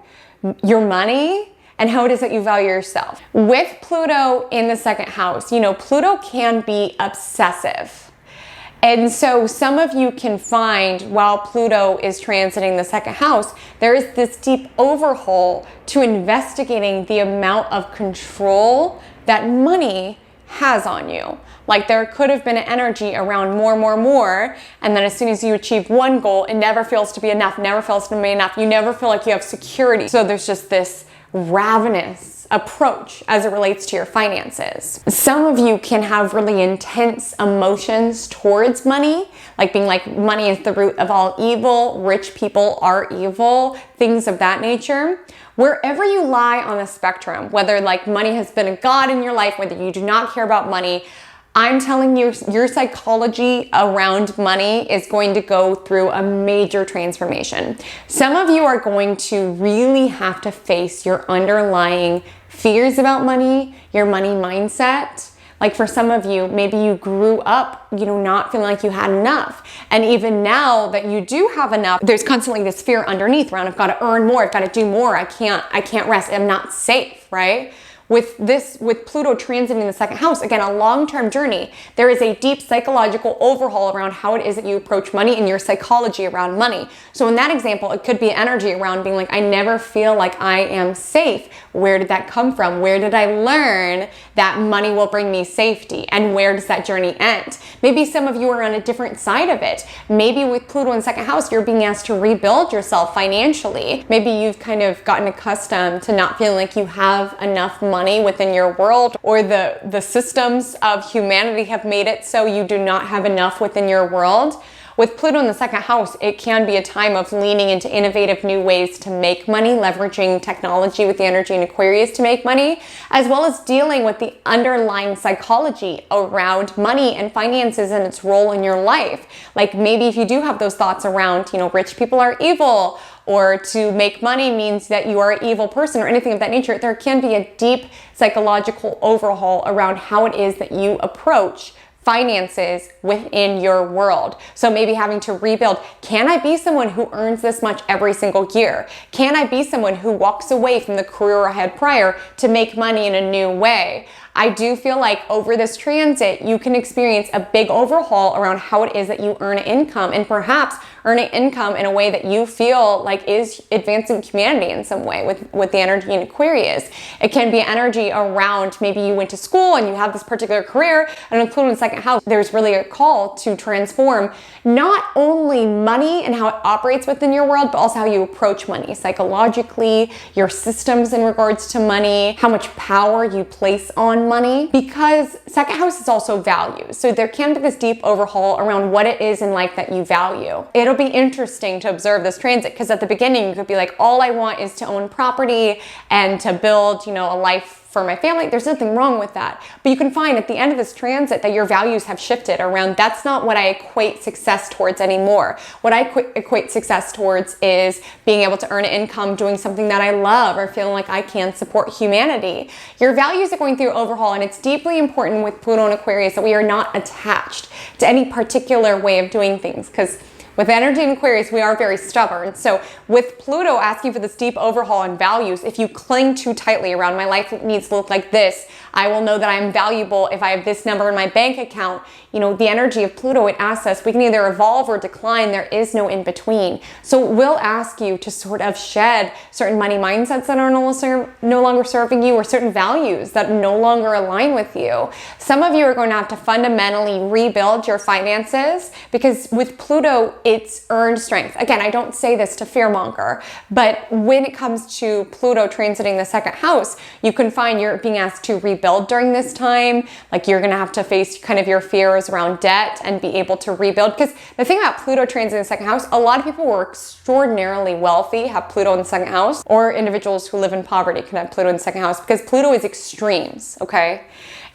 your money, and how it is that you value yourself. With Pluto in the second house, you know, Pluto can be obsessive. And so some of you can find while Pluto is transiting the second house, there is this deep overhaul to investigating the amount of control that money has on you. Like there could have been an energy around more, and then as soon as you achieve one goal, it never feels to be enough, never feels to be enough. You never feel like you have security. So there's just this ravenous approach as it relates to your finances. Some of you can have really intense emotions towards money, like being like, money is the root of all evil, rich people are evil, things of that nature. Wherever you lie on the spectrum, whether like money has been a god in your life, whether you do not care about money, I'm telling you, your psychology around money is going to go through a major transformation. Some of you are going to really have to face your underlying fears about money, your money mindset. Like for some of you, maybe you grew up, not feeling like you had enough. And even now that you do have enough, there's constantly this fear underneath around, I've got to earn more, I've got to do more, I can't rest, I'm not safe, right? With Pluto transiting the second house, again, a long-term journey, there is a deep psychological overhaul around how it is that you approach money and your psychology around money. So in that example, it could be energy around being like, I never feel like I am safe. Where did that come from? Where did I learn that money will bring me safety? And where does that journey end? Maybe some of you are on a different side of it. Maybe with Pluto in second house, you're being asked to rebuild yourself financially. Maybe you've kind of gotten accustomed to not feeling like you have enough money within your world, or the systems of humanity have made it so you do not have enough within your world. With Pluto in the second house, it can be a time of leaning into innovative new ways to make money, leveraging technology with the energy in Aquarius to make money, as well as dealing with the underlying psychology around money and finances and its role in your life. Like maybe if you do have those thoughts around, rich people are evil, or to make money means that you are an evil person or anything of that nature, there can be a deep psychological overhaul around how it is that you approach finances within your world. So maybe having to rebuild, can I be someone who earns this much every single year? Can I be someone who walks away from the career I had prior to make money in a new way? I do feel like over this transit, you can experience a big overhaul around how it is that you earn income, and perhaps earning income in a way that you feel like is advancing humanity in some way with the energy in Aquarius. It can be energy around maybe you went to school and you have this particular career, and in Pluto in the second house, there's really a call to transform not only money and how it operates within your world, but also how you approach money psychologically, your systems in regards to money, how much power you place on money, because second house is also values. So there can be this deep overhaul around what it is in life that you value. It'll be interesting to observe this transit, because at the beginning you could be like, all I want is to own property and to build, a life for my family. There's nothing wrong with that. But you can find at the end of this transit that your values have shifted around, that's not what I equate success towards anymore. What I equate success towards is being able to earn an income, doing something that I love, or feeling like I can support humanity. Your values are going through overhaul, and it's deeply important with Pluto and Aquarius that we are not attached to any particular way of doing things, because with energy in Aquarius, we are very stubborn. So with Pluto asking for this deep overhaul in values, if you cling too tightly around my life needs to look like this, I will know that I'm valuable if I have this number in my bank account. The energy of Pluto, it asks us, we can either evolve or decline. There is no in between. So it will ask you to sort of shed certain money mindsets that are no longer serving you, or certain values that no longer align with you. Some of you are going to have to fundamentally rebuild your finances, because with Pluto, it's earned strength. Again, I don't say this to fearmonger, but when it comes to Pluto transiting the second house, you can find you're being asked to rebuild during this time. Like you're going to have to face kind of your fears around debt and be able to rebuild. Because the thing about Pluto transiting the second house, a lot of people who are extraordinarily wealthy have Pluto in the second house, or individuals who live in poverty can have Pluto in the second house, because Pluto is extremes, okay?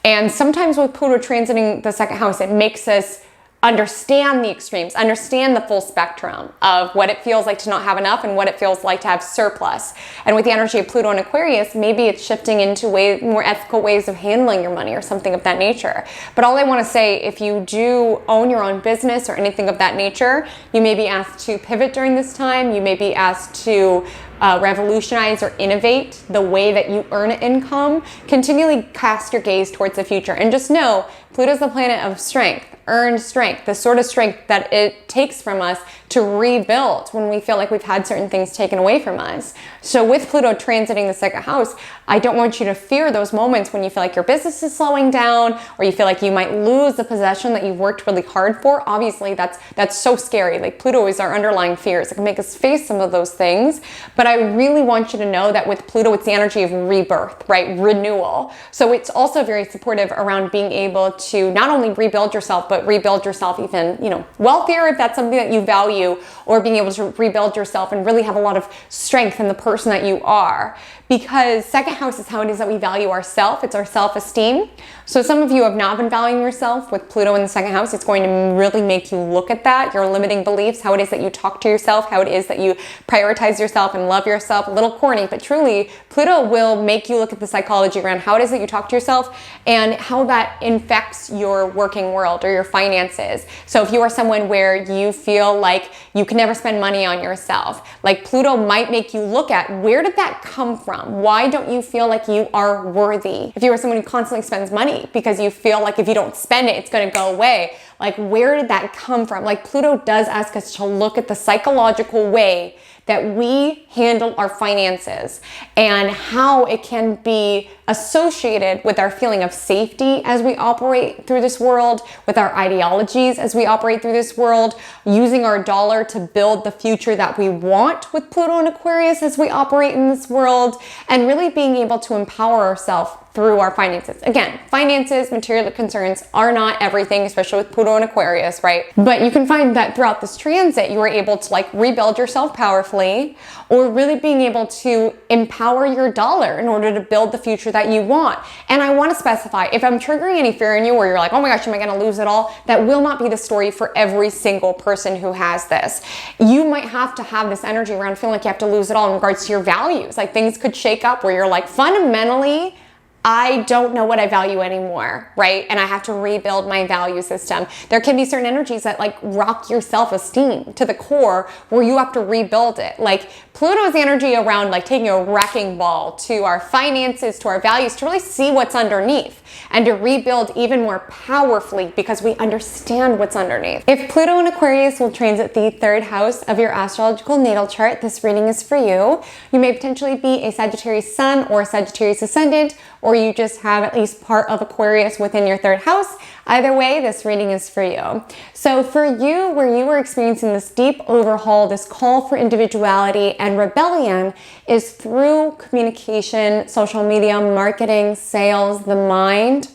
And sometimes with Pluto transiting the second house, it makes us understand the extremes, understand the full spectrum of what it feels like to not have enough and what it feels like to have surplus. And with the energy of Pluto and Aquarius, maybe it's shifting into more ethical ways of handling your money or something of that nature. But all I want to say, if you do own your own business or anything of that nature, you may be asked to pivot during this time. You may be asked to revolutionize or innovate the way that you earn income. Continually cast your gaze towards the future, and just know Pluto's the planet of strength, earned strength, the sort of strength that it takes from us to rebuild when we feel like we've had certain things taken away from us. So with Pluto transiting the second house, I don't want you to fear those moments when you feel like your business is slowing down, or you feel like you might lose the possession that you've worked really hard for. Obviously, that's so scary. Like, Pluto is our underlying fears. It can make us face some of those things. But I really want you to know that with Pluto, it's the energy of rebirth, right? Renewal. So it's also very supportive around being able to not only rebuild yourself, but rebuild yourself even, wealthier if that's something that you value, or being able to rebuild yourself and really have a lot of strength in the person that you are. Because second house is how it is that we value ourselves. It's our self-esteem. So some of you have not been valuing yourself. With Pluto in the second house, it's going to really make you look at that, your limiting beliefs, how it is that you talk to yourself, how it is that you prioritize yourself and love yourself. A little corny, but truly, Pluto will make you look at the psychology around how it is that you talk to yourself and how that infects your working world or your finances. So if you are someone where you feel like you can never spend money on yourself, like Pluto might make you look at, where did that come from? Why don't you feel like you are worthy? If you are someone who constantly spends money because you feel like if you don't spend it, it's going to go away. Like, where did that come from? Like, Pluto does ask us to look at the psychological way that we handle our finances and how it can be associated with our feeling of safety as we operate through this world, with our ideologies as we operate through this world, using our dollar to build the future that we want with Pluto and Aquarius as we operate in this world, and really being able to empower ourselves through our finances. Again, finances, material concerns are not everything, especially with Pluto and Aquarius, right? But you can find that throughout this transit, you are able to rebuild yourself powerfully, or really being able to empower your dollar in order to build the future that you want. And I want to specify, if I'm triggering any fear in you where you're like, oh my gosh, am I going to lose it all? That will not be the story for every single person who has this. You might have to have this energy around feeling like you have to lose it all in regards to your values. Like, things could shake up where you're like, fundamentally, I don't know what I value anymore, right? And I have to rebuild my value system. There can be certain energies that rock your self-esteem to the core where you have to rebuild it. Like, Pluto's energy around taking a wrecking ball to our finances, to our values, to really see what's underneath and to rebuild even more powerfully because we understand what's underneath. If Pluto in Aquarius will transit the third house of your astrological natal chart, this reading is for you. You may potentially be a Sagittarius sun or a Sagittarius ascendant, or you just have at least part of Aquarius within your third house. Either way, this reading is for you. So for you, where you are experiencing this deep overhaul, this call for individuality and rebellion is through communication, social media, marketing, sales, the mind.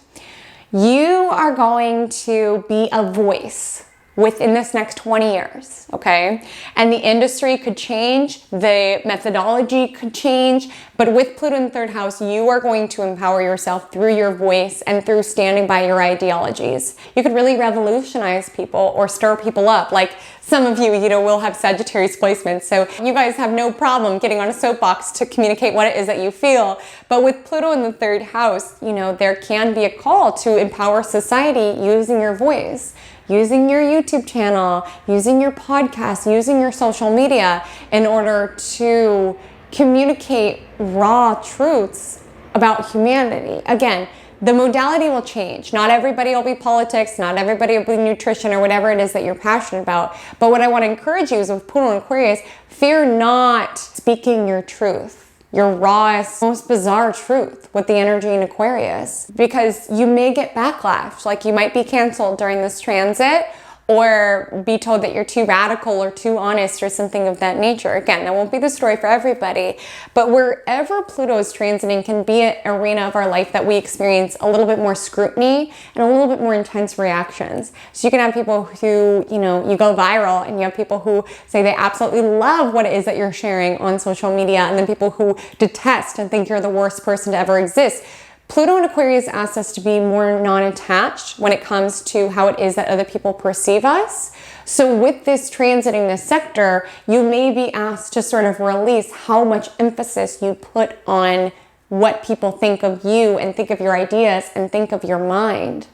You are going to be a voice within this next 20 years, okay? And the industry could change, the methodology could change, but with Pluto in the third house, you are going to empower yourself through your voice and through standing by your ideologies. You could really revolutionize people or stir people up. Like, some of you, will have Sagittarius placements, so you guys have no problem getting on a soapbox to communicate what it is that you feel. But with Pluto in the third house, there can be a call to empower society using your voice, using your YouTube channel, using your podcast, using your social media in order to communicate raw truths about humanity. Again, the modality will change. Not everybody will be politics, not everybody will be nutrition or whatever it is that you're passionate about. But what I want to encourage you is with Pluto and Aquarius, fear not speaking your truth. Your rawest, most bizarre truth with the energy in Aquarius, because you may get backlash. Like, you might be canceled during this transit, or be told that you're too radical or too honest or something of that nature. Again, that won't be the story for everybody, but wherever Pluto is transiting can be an arena of our life that we experience a little bit more scrutiny and a little bit more intense reactions. So you can have people who, you go viral, and you have people who say they absolutely love what it is that you're sharing on social media, and then people who detest and think you're the worst person to ever exist. Pluto in Aquarius asks us to be more non-attached when it comes to how it is that other people perceive us. So with this transiting this sector, you may be asked to sort of release how much emphasis you put on what people think of you and think of your ideas and think of your mind.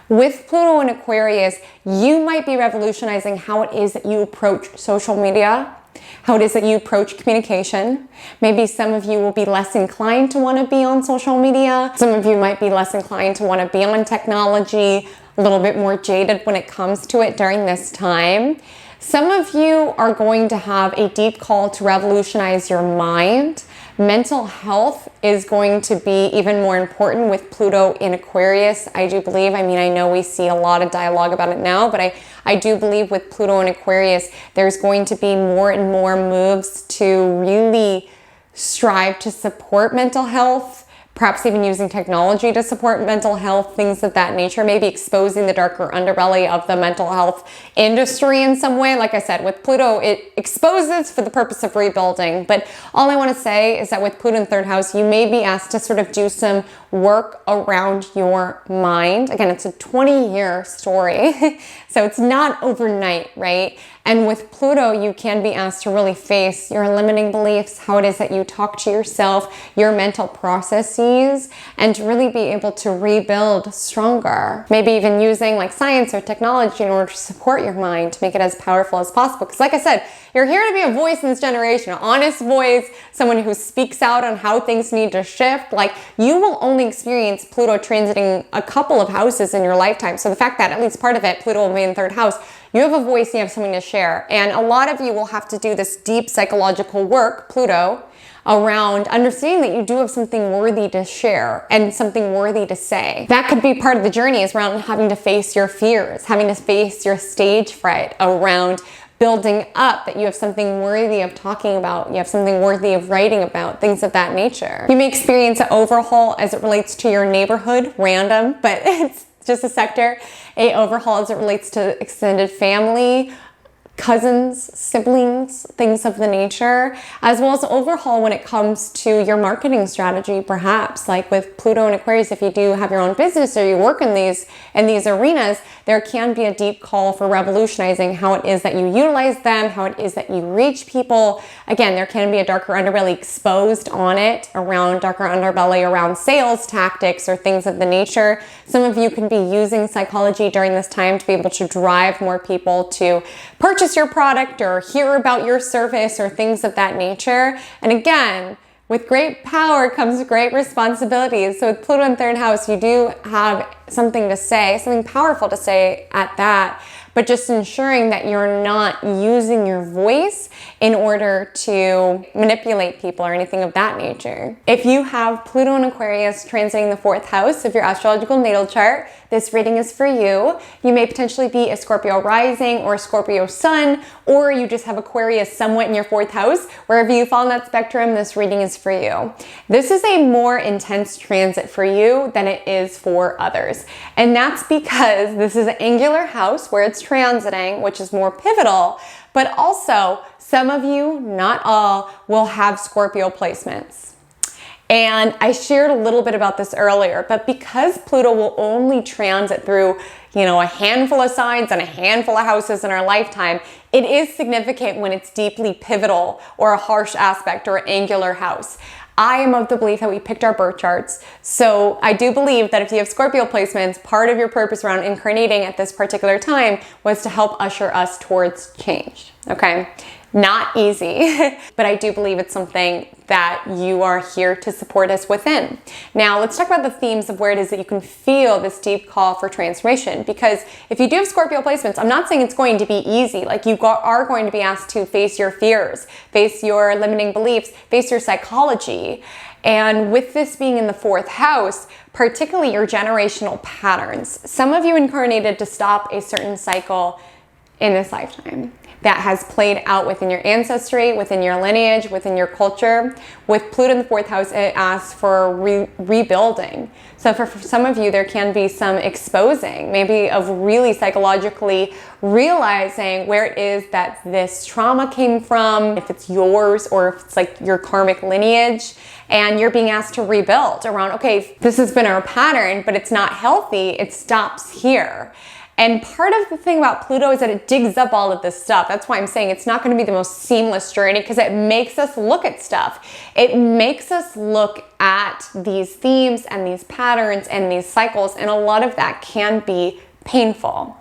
With Pluto in Aquarius, you might be revolutionizing how it is that you approach social media, how it is that you approach communication. Maybe some of you will be less inclined to want to be on social media. Some of you might be less inclined to want to be on technology, a little bit more jaded when it comes to it during this time. Some of you are going to have a deep call to revolutionize your mind. Mental health is going to be even more important with Pluto in Aquarius, I do believe. I mean, I know we see a lot of dialogue about it now, but I do believe with Pluto in Aquarius, there's going to be more and more moves to really strive to support mental health, perhaps even using technology to support mental health, things of that nature, maybe exposing the darker underbelly of the mental health industry in some way. Like I said, with Pluto, it exposes for the purpose of rebuilding. But all I want to say is that with Pluto in third house, you may be asked to sort of do some work around your mind. Again, it's a 20-year story, so it's not overnight, right? And with Pluto, you can be asked to really face your limiting beliefs, how it is that you talk to yourself, your mental processes, and to really be able to rebuild stronger. Maybe even using like science or technology in order to support your mind, to make it as powerful as possible. Because like I said, you're here to be a voice in this generation, an honest voice, someone who speaks out on how things need to shift. Like, you will only experience Pluto transiting a couple of houses in your lifetime. So the fact that at least part of it, Pluto will be in third house, you have a voice, you have something to share. And a lot of you will have to do this deep psychological work, Pluto, around understanding that you do have something worthy to share and something worthy to say. That could be part of the journey, is around having to face your fears, having to face your stage fright, around building up that you have something worthy of talking about, you have something worthy of writing about, things of that nature. You may experience an overhaul as it relates to your neighborhood, random, but it's just a sector. A overhaul as it relates to extended family, cousins, siblings, things of the nature, as well as overhaul when it comes to your marketing strategy, perhaps. Like with Pluto and Aquarius, if you do have your own business or you work in these arenas, there can be a deep call for revolutionizing how it is that you utilize them, how it is that you reach people. Again, there can be a darker underbelly exposed on it, around darker underbelly, around sales tactics or things of the nature. Some of you can be using psychology during this time to be able to drive more people to purchase your product or hear about your service or things of that nature. And again, with great power comes great responsibilities. So with Pluto in third house, you do have something to say, something powerful to say at that, but just ensuring that you're not using your voice in order to manipulate people or anything of that nature. If you have Pluto in Aquarius transiting the fourth house of your astrological natal chart, this reading is for you. You may potentially be a Scorpio rising or a Scorpio sun, or you just have Aquarius somewhat in your fourth house. Wherever you fall in that spectrum, this reading is for you. This is a more intense transit for you than it is for others. And that's because this is an angular house where it's transiting, which is more pivotal, but also some of you, not all, will have Scorpio placements. And I shared a little bit about this earlier, but because Pluto will only transit through, a handful of signs and a handful of houses in our lifetime, it is significant when it's deeply pivotal or a harsh aspect or angular house. I am of the belief that we picked our birth charts. So I do believe that if you have Scorpio placements, part of your purpose around incarnating at this particular time was to help usher us towards change. Okay? Not easy, but I do believe it's something that you are here to support us within. Now, let's talk about the themes of where it is that you can feel this deep call for transformation. Because if you do have Scorpio placements, I'm not saying it's going to be easy. Like, you are going to be asked to face your fears, face your limiting beliefs, face your psychology. And with this being in the fourth house, particularly your generational patterns, some of you incarnated to stop a certain cycle in this lifetime that has played out within your ancestry, within your lineage, within your culture. With Pluto in the fourth house, it asks for rebuilding. So for some of you, there can be some exposing, maybe of really psychologically realizing where it is that this trauma came from, if it's yours or if it's like your karmic lineage, and you're being asked to rebuild around, okay, this has been our pattern, but it's not healthy, it stops here. And part of the thing about Pluto is that it digs up all of this stuff. That's why I'm saying it's not going to be the most seamless journey, because it makes us look at stuff. It makes us look at these themes and these patterns and these cycles, and a lot of that can be painful.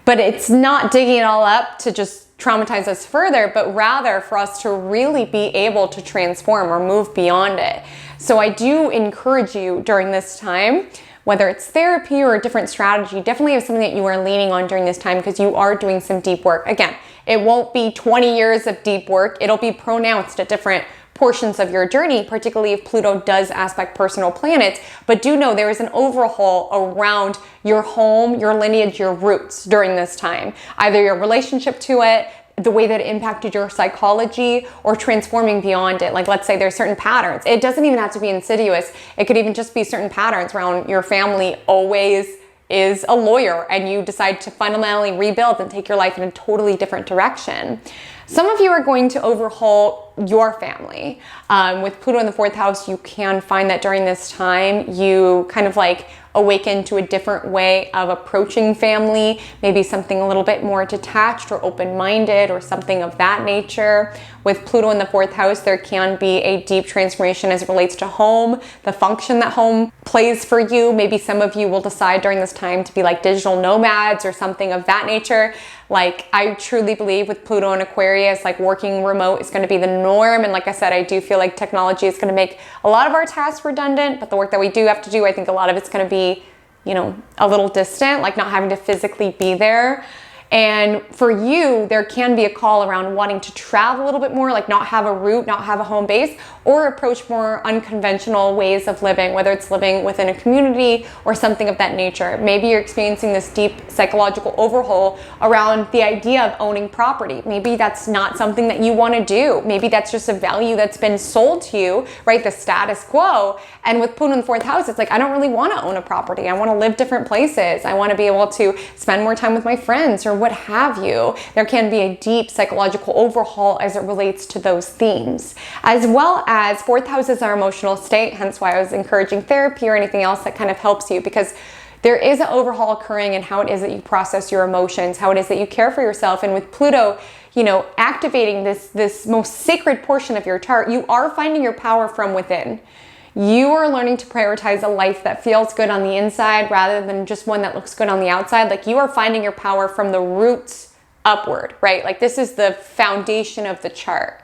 But it's not digging it all up to just traumatize us further, but rather for us to really be able to transform or move beyond it. So I do encourage you during this time, whether it's therapy or a different strategy, definitely have something that you are leaning on during this time, because you are doing some deep work. Again, it won't be 20 years of deep work. It'll be pronounced at different portions of your journey, particularly if Pluto does aspect personal planets. But do know there is an overhaul around your home, your lineage, your roots during this time. Either your relationship to it, the way that it impacted your psychology, or transforming beyond it. Like, let's say there's certain patterns. It doesn't even have to be insidious. It could even just be certain patterns around your family always is a lawyer, and you decide to fundamentally rebuild and take your life in a totally different direction. Some of you are going to overhaul your family. With Pluto in the 4th house, you can find that during this time, you kind of like awaken to a different way of approaching family, maybe something a little bit more detached or open-minded or something of that nature. With Pluto in the 4th house, there can be a deep transformation as it relates to home, the function that home plays for you. Maybe some of you will decide during this time to be like digital nomads or something of that nature. Like, I truly believe with Pluto in Aquarius, like working remote is going to be the norm. And like I said, I do feel like technology is going to make a lot of our tasks redundant, but the work that we do have to do, I think a lot of it's going to be, you know, a little distant, like not having to physically be there. And for you, there can be a call around wanting to travel a little bit more, like not have a route, not have a home base, or approach more unconventional ways of living, whether it's living within a community or something of that nature. Maybe you're experiencing this deep psychological overhaul around the idea of owning property. Maybe that's not something that you want to do. Maybe that's just a value that's been sold to you, right? The status quo. And with Pluto in the 4th house, it's like, I don't really want to own a property. I want to live different places. I want to be able to spend more time with my friends or what have you. There can be a deep psychological overhaul as it relates to those themes. As well as 4th house is our emotional state, hence why I was encouraging therapy or anything else that kind of helps you, because there is an overhaul occurring in how it is that you process your emotions, how it is that you care for yourself. And with Pluto, you know, activating this most sacred portion of your chart, you are finding your power from within. You are learning to prioritize a life that feels good on the inside rather than just one that looks good on the outside. Like, you are finding your power from the roots upward, right? Like, this is the foundation of the chart.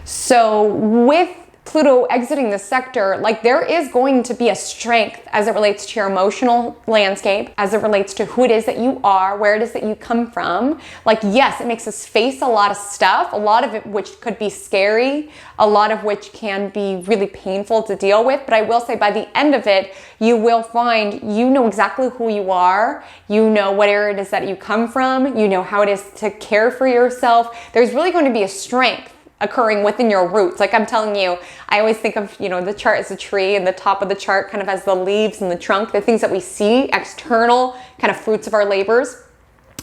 So with Pluto exiting the sector, like, there is going to be a strength as it relates to your emotional landscape, as it relates to who it is that you are, where it is that you come from. Like, yes, it makes us face a lot of stuff, a lot of it which could be scary, a lot of which can be really painful to deal with. But I will say by the end of it, you will find you know exactly who you are. You know what area it is that you come from. You know how it is to care for yourself. There's really going to be a strength occurring within your roots. Like, I'm telling you, I always think of, you know, the chart as a tree, and the top of the chart kind of as the leaves and the trunk, the things that we see, external kind of fruits of our labors.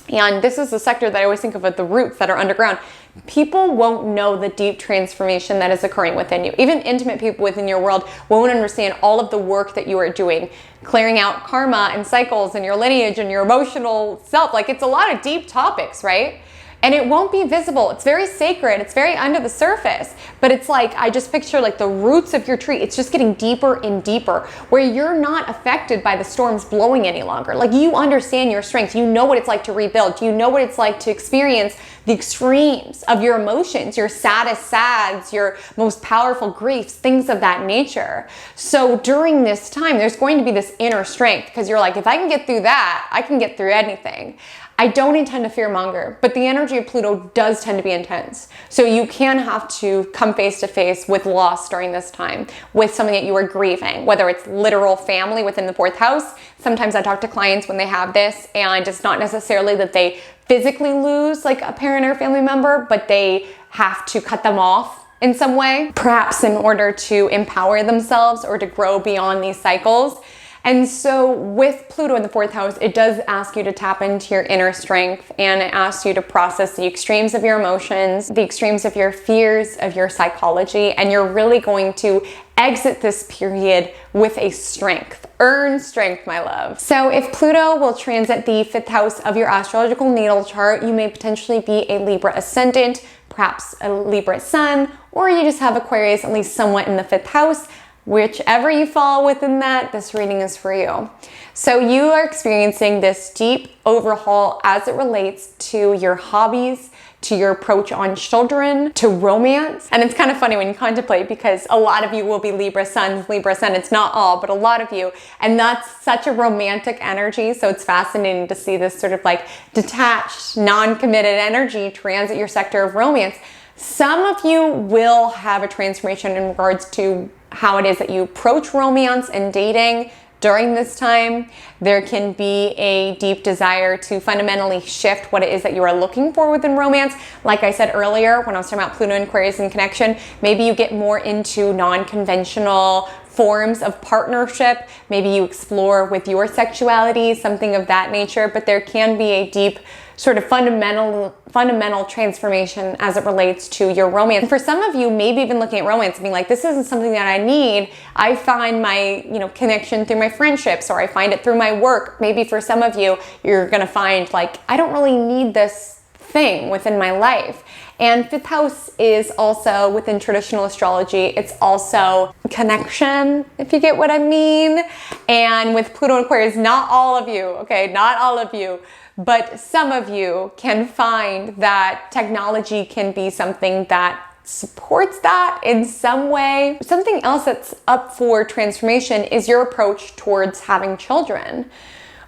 And this is the sector that I always think of as the roots that are underground. People won't know the deep transformation that is occurring within you. Even intimate people within your world won't understand all of the work that you are doing, clearing out karma and cycles and your lineage and your emotional self. Like, it's a lot of deep topics, right? And it won't be visible. It's very sacred. It's very under the surface. But it's like, I just picture like the roots of your tree. It's just getting deeper and deeper, where you're not affected by the storms blowing any longer. Like, you understand your strength. You know what it's like to rebuild. You know what it's like to experience the extremes of your emotions, your saddest sads, your most powerful griefs, things of that nature. So during this time, there's going to be this inner strength, because you're like, if I can get through that, I can get through anything. I don't intend to fearmonger, but the energy of Pluto does tend to be intense. So you can have to come face to face with loss during this time, with something that you are grieving, whether it's literal family within the 4th house. Sometimes I talk to clients when they have this, and it's not necessarily that they physically lose like a parent or family member, but they have to cut them off in some way, perhaps in order to empower themselves or to grow beyond these cycles. And so with Pluto in the 4th house, it does ask you to tap into your inner strength, and it asks you to process the extremes of your emotions, the extremes of your fears, of your psychology, and you're really going to exit this period with a strength. Earn strength, my love. So if Pluto will transit the 5th house of your astrological natal chart, you may potentially be a Libra ascendant, perhaps a Libra sun, or you just have Aquarius at least somewhat in the 5th house. Whichever you fall within that, this reading is for you. So you are experiencing this deep overhaul as it relates to your hobbies, to your approach on children, to romance. And it's kind of funny when you contemplate, because a lot of you will be Libra Sun. It's not all, but a lot of you. And that's such a romantic energy. So it's fascinating to see this sort of like detached, non-committed energy transit your sector of romance. Some of you will have a transformation in regards to how it is that you approach romance and dating during this time. There can be a deep desire to fundamentally shift what it is that you are looking for within romance. Like I said earlier, when I was talking about Pluto and Aquarius in connection, maybe you get more into non-conventional forms of partnership. Maybe you explore with your sexuality, something of that nature, but there can be a deep sort of fundamental transformation as it relates to your romance. And for some of you, maybe even looking at romance and being like, this isn't something that I need. I find my, connection through my friendships, or I find it through my work. Maybe for some of you, you're gonna find like, I don't really need this thing within my life. And fifth house is also, within traditional astrology, it's also connection, if you get what I mean. And with Pluto and Aquarius, not all of you, okay, not all of you, but some of you can find that technology can be something that supports that in some way. Something else that's up for transformation is your approach towards having children.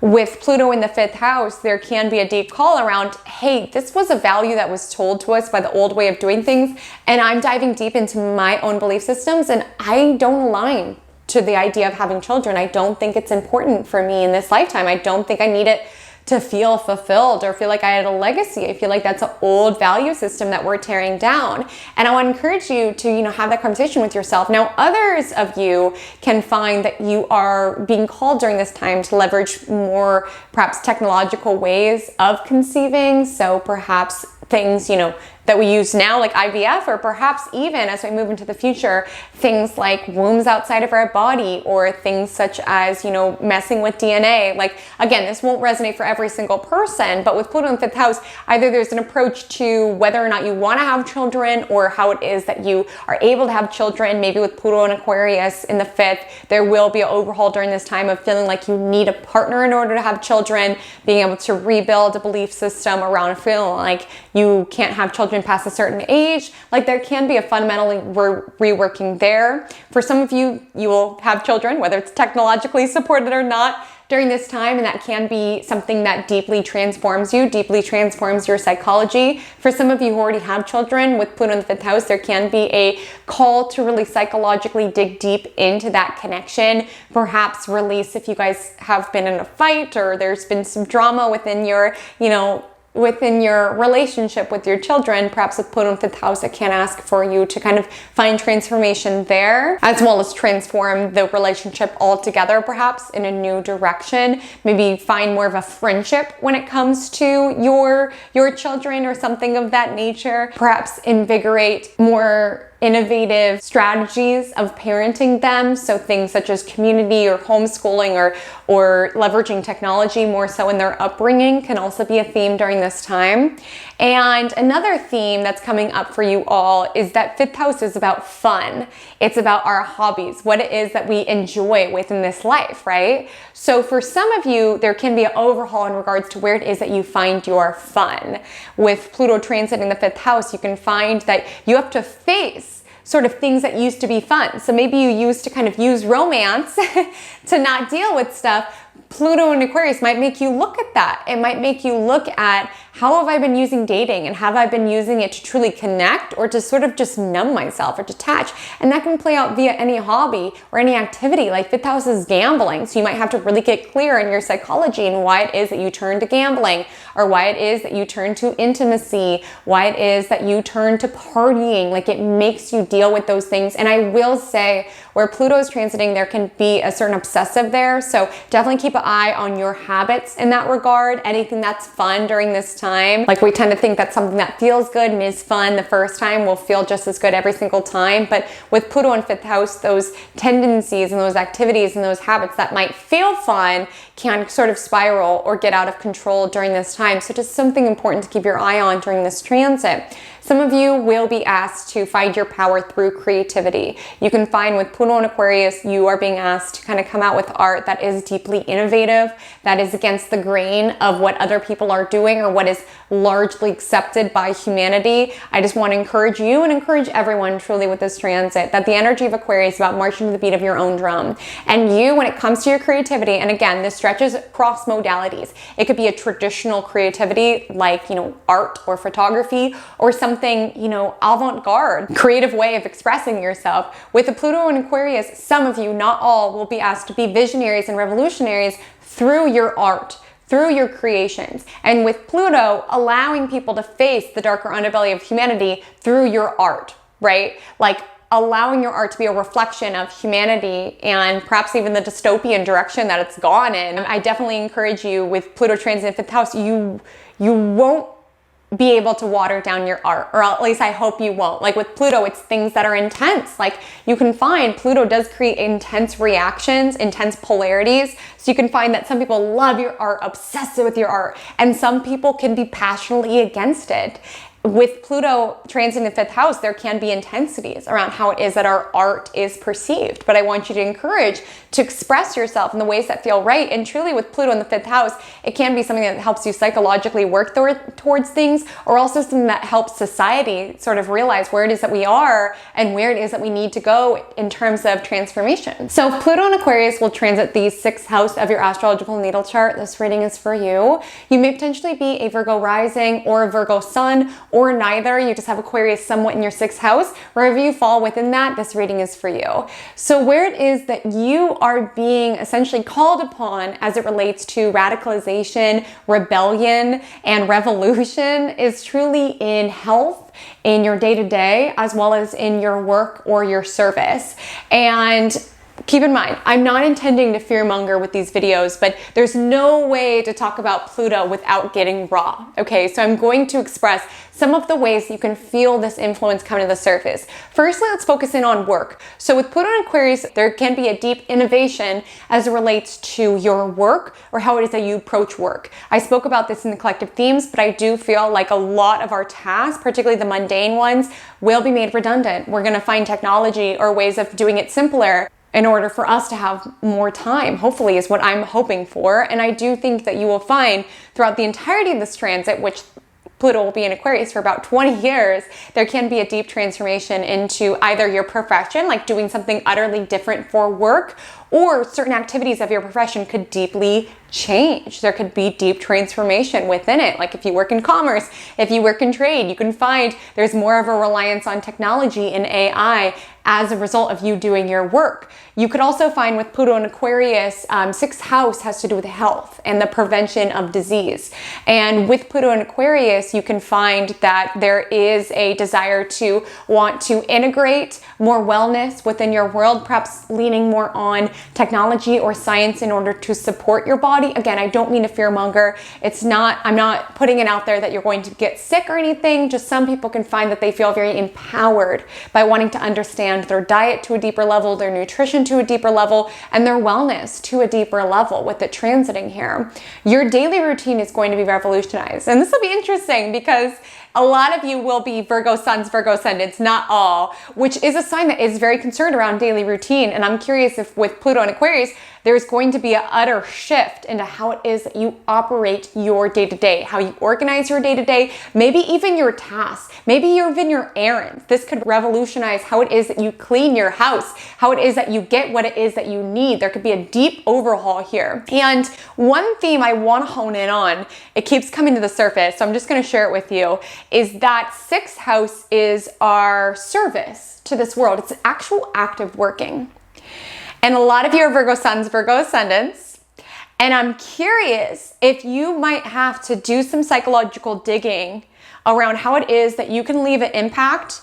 With Pluto in the fifth house, there can be a deep call around, hey, this was a value that was told to us by the old way of doing things, and I'm diving deep into my own belief systems, and I don't align to the idea of having children. I don't think it's important for me in this lifetime. I don't think I need it to feel fulfilled or feel like I had a legacy. I feel like that's an old value system that we're tearing down. And I want to encourage you to, have that conversation with yourself. Now, others of you can find that you are being called during this time to leverage more perhaps technological ways of conceiving. So perhaps things, that we use now, like IVF, or perhaps even as we move into the future, things like wombs outside of our body, or things such as, messing with DNA. Like, again, this won't resonate for every single person, but with Pluto in fifth house, either there's an approach to whether or not you want to have children, or how it is that you are able to have children. Maybe with Pluto and Aquarius in the fifth, there will be an overhaul during this time of feeling like you need a partner in order to have children, being able to rebuild a belief system around feeling like you can't have children past a certain age. Like, there can be a fundamentally reworking there. For some of you, you will have children, whether it's technologically supported or not, during this time, and that can be something that deeply transforms you, deeply transforms your psychology. For some of you who already have children, with Pluto in the fifth house, there can be a call to really psychologically dig deep into that connection, perhaps release if you guys have been in a fight, or there's been some drama within your, within your relationship with your children. Perhaps with Pluto in fifth house, it can ask for you to kind of find transformation there, as well as transform the relationship altogether, perhaps in a new direction. Maybe find more of a friendship when it comes to your children, or something of that nature. Perhaps invigorate more innovative strategies of parenting them. So things such as community or homeschooling, or leveraging technology more so in their upbringing can also be a theme during this time. And another theme that's coming up for you all is that fifth house is about fun. It's about our hobbies, what it is that we enjoy within this life, right? So for some of you, there can be an overhaul in regards to where it is that you find your fun. With Pluto transiting the fifth house, you can find that you have to face sort of things that used to be fun. So maybe you used to kind of use romance to not deal with stuff. Pluto and Aquarius might make you look at that. It might make you look at, how have I been using dating, and have I been using it to truly connect, or to sort of just numb myself or detach? And that can play out via any hobby or any activity. Like fifth house is gambling, so you might have to really get clear in your psychology and why it is that you turn to gambling, or why it is that you turn to intimacy, why it is that you turn to partying. Like, it makes you deal with those things. And I will say, where Pluto is transiting, there can be a certain obsessive there. So definitely keep an eye on your habits in that regard. Anything that's fun during this time. Like, we tend to think that something that feels good and is fun the first time will feel just as good every single time. But with Pluto in fifth house, those tendencies and those activities and those habits that might feel fun can sort of spiral or get out of control during this time. So just something important to keep your eye on during this transit. Some of you will be asked to find your power through creativity. You can find with Pluto and Aquarius, you are being asked to kind of come out with art that is deeply innovative, that is against the grain of what other people are doing or what is largely accepted by humanity. I just want to encourage you and encourage everyone truly with this transit that the energy of Aquarius is about marching to the beat of your own drum. And you, when it comes to your creativity, and again, this stretches across modalities. It could be a traditional creativity like, art or photography, or something, avant-garde, creative way of expressing yourself. With the Pluto and Aquarius, some of you, not all, will be asked to be visionaries and revolutionaries through your art, through your creations. And with Pluto, allowing people to face the darker underbelly of humanity through your art, right? Like allowing your art to be a reflection of humanity and perhaps even the dystopian direction that it's gone in. I definitely encourage you with Pluto transit in 5th house, you won't be able to water down your art, or at least I hope you won't. Like with Pluto, it's things that are intense. Like you can find Pluto does create intense reactions, intense polarities. So you can find that some people love your art, obsessed with your art, and some people can be passionately against it. With Pluto transiting the 5th house, there can be intensities around how it is that our art is perceived. But I want you to encourage to express yourself in the ways that feel right. And truly with Pluto in the 5th house, it can be something that helps you psychologically work towards things, or also something that helps society sort of realize where it is that we are and where it is that we need to go in terms of transformation. So Pluto and Aquarius will transit the 6th house of your astrological natal chart. This reading is for you. You may potentially be a Virgo rising or a Virgo sun, or neither. You just have Aquarius somewhat in your 6th house. Wherever you fall within that, this reading is for you. So where it is that you are being essentially called upon as it relates to radicalization, rebellion, and revolution is truly in health, in your day-to-day, as well as in your work or your service. And keep in mind, I'm not intending to fearmonger with these videos, but there's no way to talk about Pluto without getting raw, okay? So I'm going to express some of the ways you can feel this influence come to the surface. Firstly, let's focus in on work. So with Pluto and Aquarius, there can be a deep innovation as it relates to your work or how it is that you approach work. I spoke about this in the collective themes, but I do feel like a lot of our tasks, particularly the mundane ones, will be made redundant. We're gonna find technology or ways of doing it simpler in order for us to have more time, hopefully, is what I'm hoping for. And I do think that you will find throughout the entirety of this transit, which Pluto will be in Aquarius for about 20 years, there can be a deep transformation into either your profession, like doing something utterly different for work, or certain activities of your profession could deeply change. There could be deep transformation within it. Like if you work in commerce, if you work in trade, you can find there's more of a reliance on technology and AI as a result of you doing your work. You could also find with Pluto and Aquarius, 6th house has to do with health and the prevention of disease. And with Pluto and Aquarius, you can find that there is a desire to want to integrate more wellness within your world, perhaps leaning more on technology or science in order to support your body. Again, I don't mean to fearmonger. I'm not putting it out there that you're going to get sick or anything. Just some people can find that they feel very empowered by wanting to understand their diet to a deeper level, their nutrition to a deeper level, and their wellness to a deeper level with it transiting here. Your daily routine is going to be revolutionized. And this will be interesting because a lot of you will be Virgo suns, Virgo ascendants, not all, which is a sign that is very concerned around daily routine. And I'm curious if with Pluto and Aquarius, there's going to be an utter shift into how it is that you operate your day-to-day, how you organize your day-to-day, maybe even your tasks, maybe even your errands. This could revolutionize how it is that you clean your house, how it is that you get what it is that you need. There could be a deep overhaul here. And one theme I want to hone in on, it keeps coming to the surface, so I'm just going to share it with you, is that 6th house is our service to this world. It's an actual act of working. And a lot of you are Virgo suns, Virgo ascendants. And I'm curious if you might have to do some psychological digging around how it is that you can leave an impact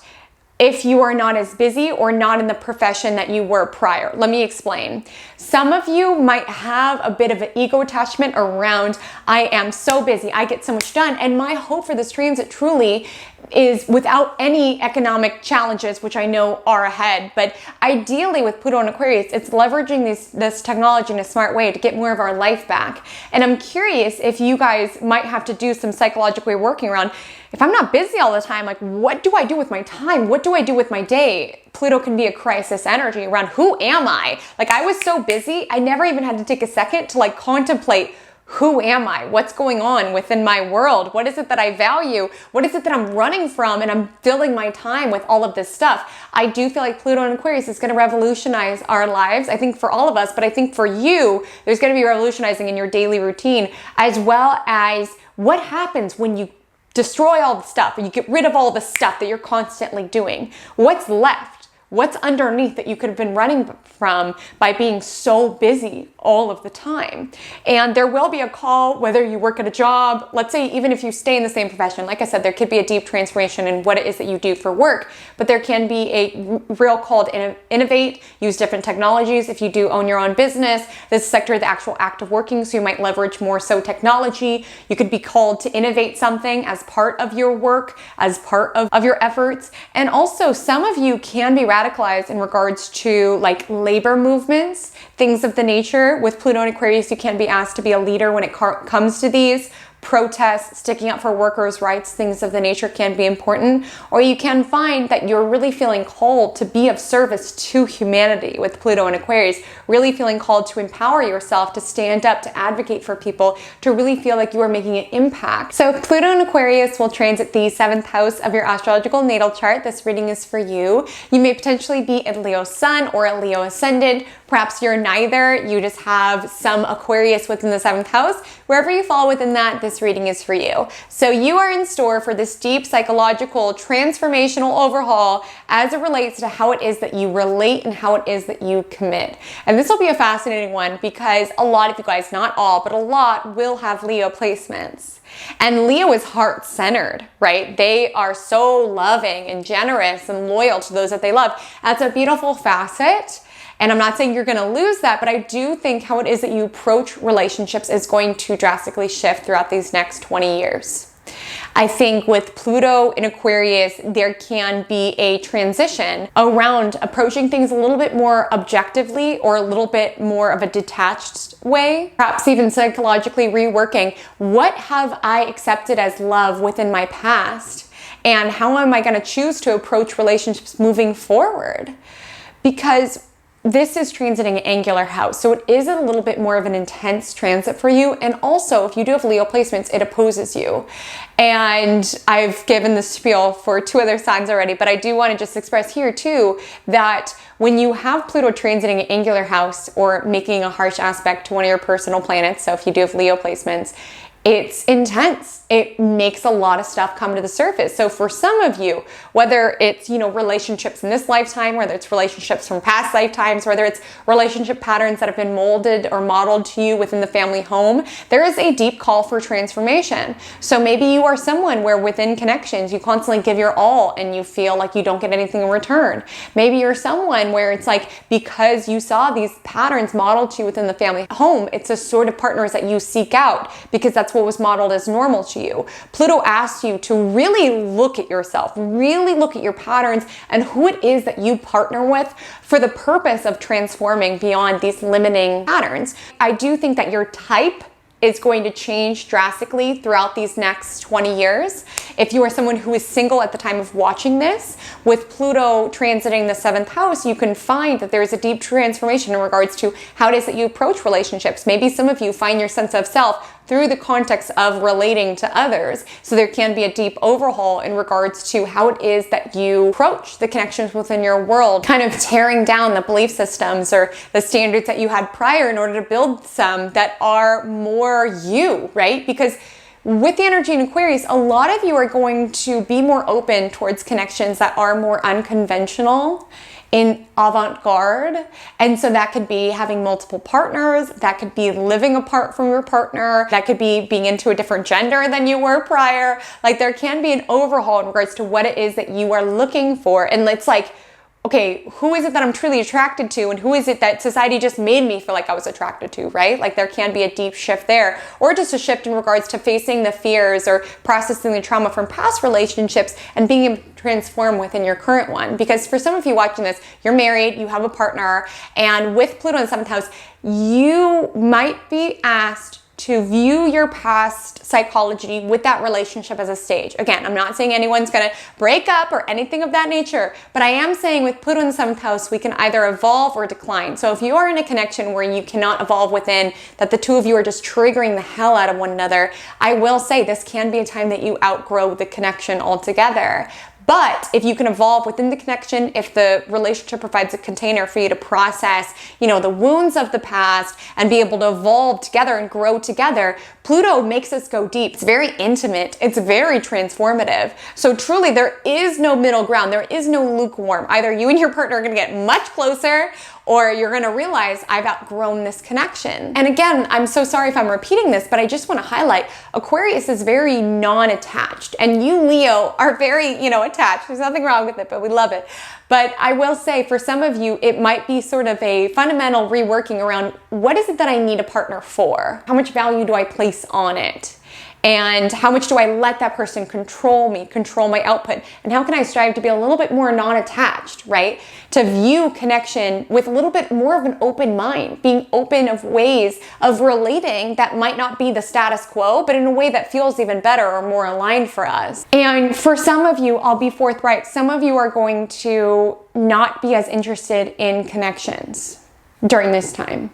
if you are not as busy or not in the profession that you were prior. Let me explain. Some of you might have a bit of an ego attachment around, I am so busy, I get so much done. And my hope for this transit truly is without any economic challenges, which I know are ahead. But ideally with Pluto and Aquarius, it's leveraging this technology in a smart way to get more of our life back. And I'm curious if you guys might have to do some psychological working around, if I'm not busy all the time, like what do I do with my time? What do I do with my day? Pluto can be a crisis energy around who am I? Like I was so busy, I never even had to take a second to like contemplate, who am I? What's going on within my world? What is it that I value? What is it that I'm running from? And I'm filling my time with all of this stuff. I do feel like Pluto and Aquarius is going to revolutionize our lives. I think for all of us, but I think for you, there's going to be revolutionizing in your daily routine, as well as what happens when you destroy all the stuff and you get rid of all the stuff that you're constantly doing. What's left? What's underneath that you could have been running from by being so busy all of the time? And there will be a call, whether you work at a job, let's say even if you stay in the same profession, like I said, there could be a deep transformation in what it is that you do for work, but there can be a real call to innovate, use different technologies. If you do own your own business, this sector, the actual act of working, so you might leverage more so technology. You could be called to innovate something as part of your work, as part of your efforts. And also some of you can be radicalized in regards to like labor movements, things of the nature. With Pluto and Aquarius, you can be asked to be a leader when it comes to these. Protests, sticking up for workers' rights, things of the nature can be important. Or you can find that you're really feeling called to be of service to humanity with Pluto and Aquarius, really feeling called to empower yourself, to stand up, to advocate for people, to really feel like you are making an impact. So Pluto and Aquarius will transit the 7th house of your astrological natal chart. This reading is for you. You may potentially be a Leo sun or a Leo ascendant. Perhaps you're neither. You just have some Aquarius within the 7th house. Wherever you fall within that, this reading is for you. So you are in store for this deep psychological transformational overhaul as it relates to how it is that you relate and how it is that you commit. And this will be a fascinating one because a lot of you guys, not all, but a lot will have Leo placements. And Leo is heart-centered, right? They are so loving and generous and loyal to those that they love. That's a beautiful facet. And I'm not saying you're going to lose that, but I do think how it is that you approach relationships is going to drastically shift throughout these next 20 years. I think with Pluto in Aquarius, there can be a transition around approaching things a little bit more objectively or a little bit more of a detached way, perhaps even psychologically reworking what have I accepted as love within my past and how am I going to choose to approach relationships moving forward? Because this is transiting an angular house, so it is a little bit more of an intense transit for you. And also, if you do have Leo placements, it opposes you. And I've given the spiel for 2 other signs already, but I do want to just express here too that when you have Pluto transiting an angular house or making a harsh aspect to one of your personal planets, so if you do have Leo placements, it's intense. It makes a lot of stuff come to the surface. So for some of you, whether it's, relationships in this lifetime, whether it's relationships from past lifetimes, whether it's relationship patterns that have been molded or modeled to you within the family home, there is a deep call for transformation. So maybe you are someone where within connections, you constantly give your all and you feel like you don't get anything in return. Maybe you're someone where it's like, because you saw these patterns modeled to you within the family home, it's a sort of partners that you seek out because that's what was modeled as normal to you. Pluto asks you to really look at yourself, really look at your patterns and who it is that you partner with for the purpose of transforming beyond these limiting patterns. I do think that your type is going to change drastically throughout these next 20 years. If you are someone who is single at the time of watching this, with Pluto transiting the 7th house, you can find that there is a deep transformation in regards to how it is that you approach relationships. Maybe some of you find your sense of self through the context of relating to others. So there can be a deep overhaul in regards to how it is that you approach the connections within your world, kind of tearing down the belief systems or the standards that you had prior in order to build some that are more you, right? Because with the energy in Aquarius, a lot of you are going to be more open towards connections that are more unconventional in avant-garde. And so that could be having multiple partners, that could be living apart from your partner, that could be being into a different gender than you were prior. Like there can be an overhaul in regards to what it is that you are looking for. And it's like, okay, who is it that I'm truly attracted to, and who is it that society just made me feel like I was attracted to, right? Like there can be a deep shift there, or just a shift in regards to facing the fears or processing the trauma from past relationships and being able to transform within your current one. Because for some of you watching this, you're married, you have a partner, and with Pluto in the 7th house, you might be asked to view your past psychology with that relationship as a stage. Again, I'm not saying anyone's gonna break up or anything of that nature, but I am saying with Pluto in the 7th house, we can either evolve or decline. So if you are in a connection where you cannot evolve within, that the two of you are just triggering the hell out of one another, I will say this can be a time that you outgrow the connection altogether. But if you can evolve within the connection, if the relationship provides a container for you to process, the wounds of the past and be able to evolve together and grow together, Pluto makes us go deep. It's very intimate. It's very transformative. So truly, there is no middle ground. There is no lukewarm. Either you and your partner are going to get much closer, or you're going to realize I've outgrown this connection. And again, I'm so sorry if I'm repeating this, but I just want to highlight Aquarius is very non-attached, and you, Leo, are very, attached. There's nothing wrong with it, but we love it. But I will say for some of you, it might be sort of a fundamental reworking around what is it that I need a partner for? How much value do I place on it? And how much do I let that person control me, control my output? And how can I strive to be a little bit more non-attached, right? To view connection with a little bit more of an open mind, being open of ways of relating that might not be the status quo, but in a way that feels even better or more aligned for us. And for some of you, I'll be forthright, some of you are going to not be as interested in connections during this time.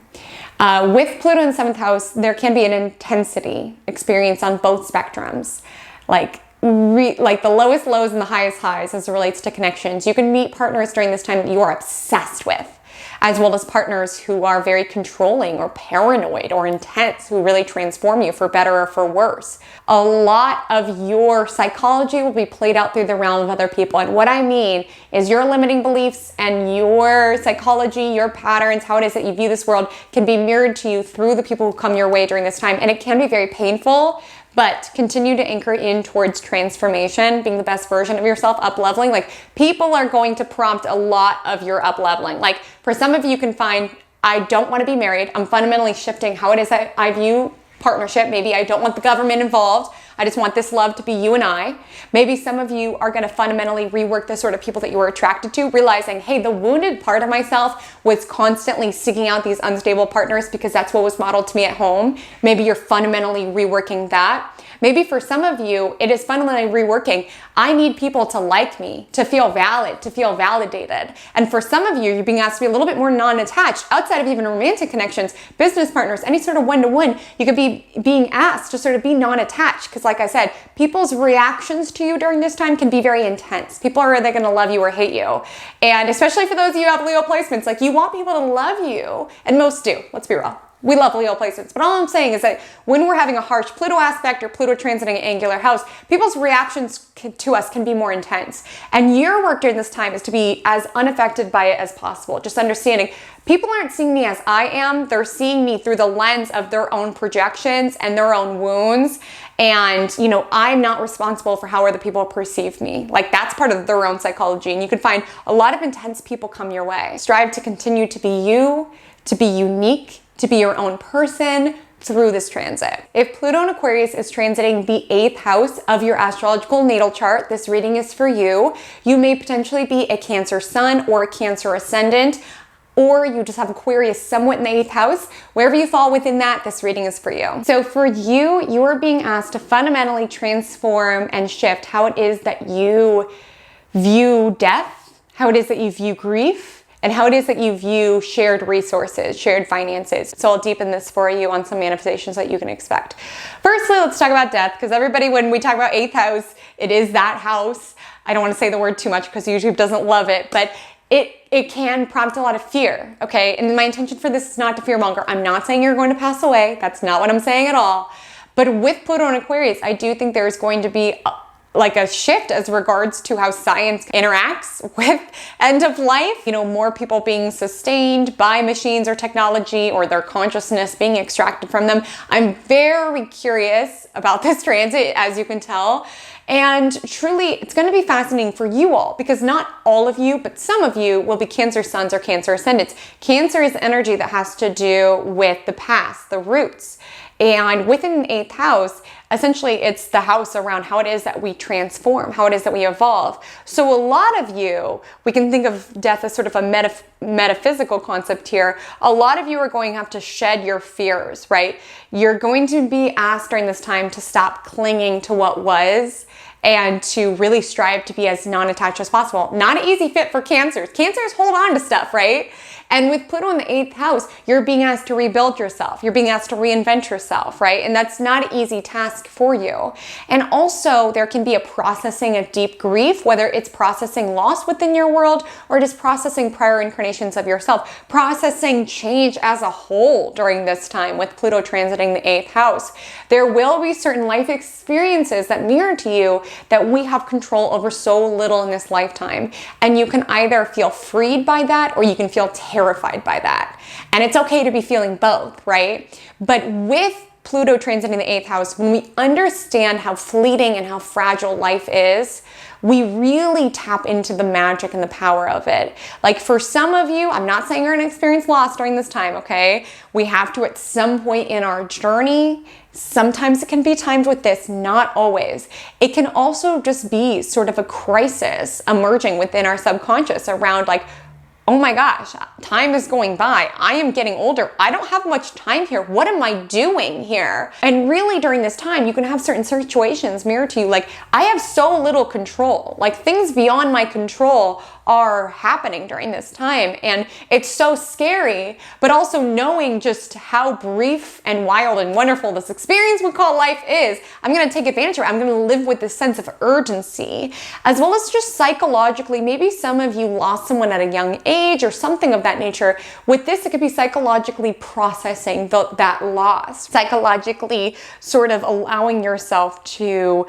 With Pluto in the 7th house, there can be an intensity experience on both spectrums, like the lowest lows and the highest highs as it relates to connections. You can meet partners during this time that you are obsessed with, as well as partners who are very controlling or paranoid or intense, who really transform you for better or for worse. A lot of your psychology will be played out through the realm of other people. And what I mean is your limiting beliefs and your psychology, your patterns, how it is that you view this world can be mirrored to you through the people who come your way during this time. And it can be very painful, but continue to anchor in towards transformation, being the best version of yourself, up-leveling. Like, people are going to prompt a lot of your up-leveling. Like, for some of you, you can find, I don't want to be married. I'm fundamentally shifting how it is that I view partnership. Maybe I don't want the government involved. I just want this love to be you and I. Maybe some of you are going to fundamentally rework the sort of people that you were attracted to, realizing, hey, the wounded part of myself was constantly seeking out these unstable partners because that's what was modeled to me at home. Maybe you're fundamentally reworking that. Maybe for some of you, it is fundamentally reworking, I need people to like me, to feel valid, to feel validated. And for some of you, you're being asked to be a little bit more non-attached, outside of even romantic connections, business partners, any sort of one-to-one. You could be being asked to sort of be non-attached, because like I said, people's reactions to you during this time can be very intense. People are either going to love you or hate you. And especially for those of you who have Leo placements, like, you want people to love you, and most do, let's be real. We love Leo placements, but all I'm saying is that when we're having a harsh Pluto aspect or Pluto transiting an angular house, people's reactions to us can be more intense. And your work during this time is to be as unaffected by it as possible. Just understanding people aren't seeing me as I am. They're seeing me through the lens of their own projections and their own wounds. And, I'm not responsible for how other people perceive me. Like, that's part of their own psychology. And you can find a lot of intense people come your way. Strive to continue to be you, to be unique, to be your own person through this transit. If Pluto in Aquarius is transiting the 8th house of your astrological natal chart, this reading is for you. You may potentially be a Cancer sun or a Cancer ascendant, or you just have Aquarius somewhat in the 8th house. Wherever you fall within that, this reading is for you. So for you, you are being asked to fundamentally transform and shift how it is that you view death, how it is that you view grief, and how it is that you view shared resources, shared finances. So I'll deepen this for you on some manifestations that you can expect. Firstly, let's talk about death, because everybody, when we talk about 8th house, it is that house. I don't want to say the word too much because YouTube doesn't love it, but it can prompt a lot of fear, okay? And my intention for this is not to fearmonger. I'm not saying you're going to pass away. That's not what I'm saying at all. But with Pluto in Aquarius, I do think there's going to be a shift as regards to how science interacts with end of life. More people being sustained by machines or technology, or their consciousness being extracted from them. I'm very curious about this transit, as you can tell. And truly, it's going to be fascinating for you all because not all of you, but some of you will be Cancer suns or Cancer ascendants. Cancer is energy that has to do with the past, the roots. And within the 8th house, essentially it's the house around how it is that we transform, how it is that we evolve. So a lot of you, we can think of death as sort of a metaphysical concept here. A lot of you are going to have to shed your fears, right? You're going to be asked during this time to stop clinging to what was and to really strive to be as non-attached as possible. Not an easy fit for Cancers. Cancers hold on to stuff, right? And with Pluto in the 8th house, you're being asked to rebuild yourself. You're being asked to reinvent yourself, right? And that's not an easy task for you. And also, there can be a processing of deep grief, whether it's processing loss within your world or just processing prior incarnations of yourself, processing change as a whole during this time with Pluto transiting the 8th house. There will be certain life experiences that mirror to you that we have control over so little in this lifetime. And you can either feel freed by that or you can feel terrified by that. And it's okay to be feeling both, right? But with Pluto transiting the 8th house, when we understand how fleeting and how fragile life is, we really tap into the magic and the power of it. Like for some of you, I'm not saying you're going to experience loss during this time, okay? We have to at some point in our journey. Sometimes it can be timed with this, not always. It can also just be sort of a crisis emerging within our subconscious around like, oh my gosh, time is going by. I am getting older. I don't have much time here. What am I doing here? And really during this time, you can have certain situations mirror to you. Like I have so little control, like things beyond my control are happening during this time. And it's so scary, but also knowing just how brief and wild and wonderful this experience we call life is, I'm going to take advantage of it. I'm going to live with this sense of urgency, as well as just psychologically, maybe some of you lost someone at a young age or something of that nature. With this, it could be psychologically processing that loss, psychologically sort of allowing yourself to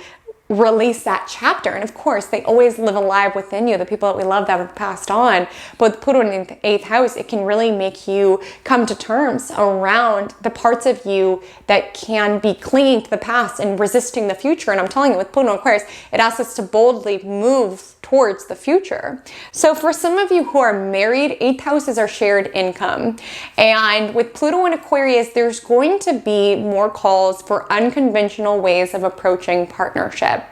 release that chapter. And of course, they always live alive within you, the people that we love that have passed on. But with Pluto in the 8th house, it can really make you come to terms around the parts of you that can be clinging to the past and resisting the future. And I'm telling you, with Pluto in Aquarius, it asks us to boldly move towards the future. So for some of you who are married, 8th house is our shared income. And with Pluto in Aquarius, there's going to be more calls for unconventional ways of approaching partnership.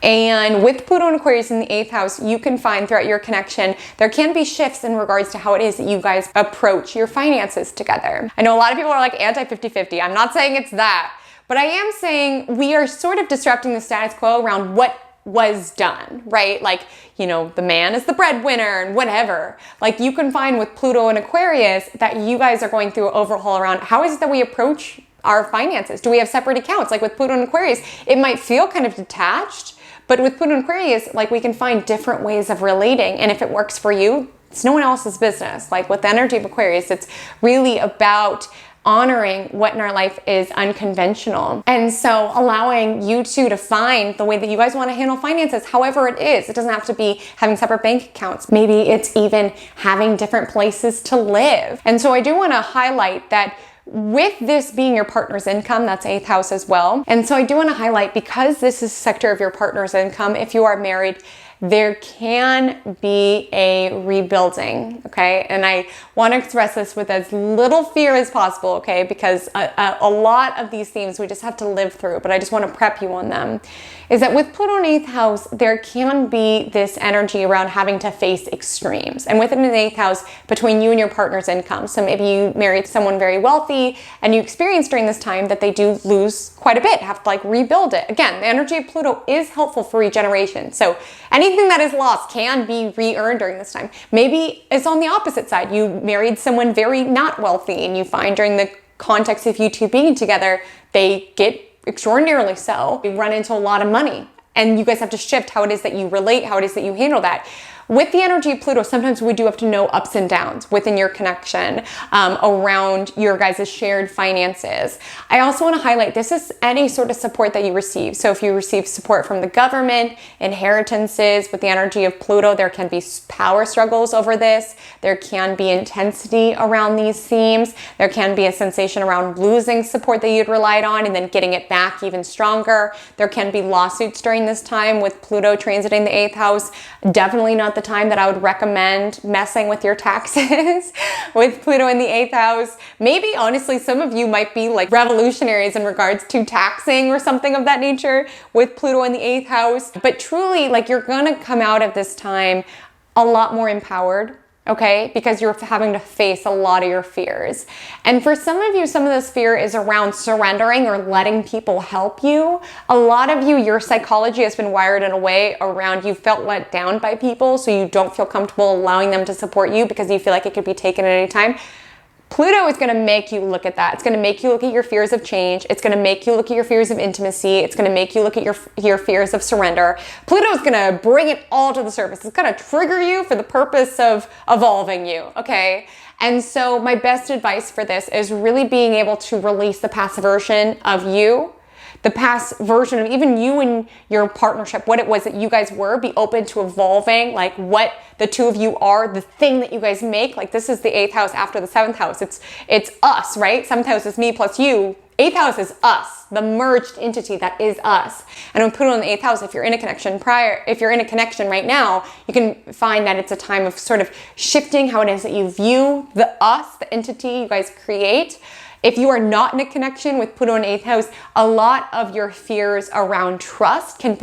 And with Pluto in Aquarius in the 8th house, you can find throughout your connection, there can be shifts in regards to how it is that you guys approach your finances together. I know a lot of people are like anti 50-50. I'm not saying it's that, but I am saying we are sort of disrupting the status quo around what was done, right? Like, you know, the man is the breadwinner and whatever. Like you can find with Pluto in Aquarius that you guys are going through an overhaul around how is it that we approach our finances? Do we have separate accounts? Like with Pluto in Aquarius, it might feel kind of detached, but with Pluto in Aquarius, like we can find different ways of relating. And if it works for you, it's no one else's business. Like with the energy of Aquarius, it's really about honoring what in our life is unconventional. And so allowing you two to find the way that you guys want to handle finances, however it is. It doesn't have to be having separate bank accounts. Maybe it's even having different places to live. And so I do want to highlight that with this being your partner's income, that's 8th house as well. And so I do want to highlight, because this is a sector of your partner's income, if you are married, there can be a rebuilding, okay? And I want to express this with as little fear as possible, okay? Because a lot of these themes we just have to live through, but I just want to prep you on them. Is that with Pluto in 8th house, there can be this energy around having to face extremes. And within an 8th house, between you and your partner's income. So maybe you married someone very wealthy and you experience during this time that they do lose quite a bit, have to like rebuild it. Again, the energy of Pluto is helpful for regeneration. So anything that is lost can be re-earned during this time. Maybe it's on the opposite side. You married someone very not wealthy and you find during the context of you two being together, they get extraordinarily so. You run into a lot of money and you guys have to shift how it is that you relate, how it is that you handle that. with the energy of Pluto, sometimes we do have to know ups and downs within your connection around your guys' shared finances. I also want to highlight this is any sort of support that you receive. So if you receive support from the government, inheritances, with the energy of Pluto, there can be power struggles over this. There can be intensity around these themes. There can be a sensation around losing support that you'd relied on and then getting it back even stronger. There can be lawsuits during this time with Pluto transiting the 8th house. Definitely not the time that I would recommend messing with your taxes with Pluto in the 8th house. Maybe honestly, some of you might be like revolutionaries in regards to taxing or something of that nature with Pluto in the 8th house. But truly, like, you're gonna come out of this time a lot more empowered, okay? Because you're having to face a lot of your fears. And for some of you, some of this fear is around surrendering or letting people help you. A lot of you, your psychology has been wired in a way around you felt let down by people, so you don't feel comfortable allowing them to support you because you feel like it could be taken at any time. Pluto is going to make you look at that. It's going to make you look at your fears of change. It's going to make you look at your fears of intimacy. It's going to make you look at your fears of surrender. Pluto is going to bring it all to the surface. It's going to trigger you for the purpose of evolving you, okay? And so my best advice for this is really being able to release the past version of you, the past version of even you and your partnership, what it was that you guys were. Be open to evolving, like what the two of you are, the thing that you guys make. Like, this is the 8th house after the 7th house. It's us, right? 7th house is me plus you. 8th house is us, the merged entity that is us. And when Pluto in the 8th house, if you're in a connection right now, you can find that it's a time of sort of shifting how it is that you view the us, the entity you guys create. If you are not in a connection with Pluto in 8th house, a lot of your fears around trust can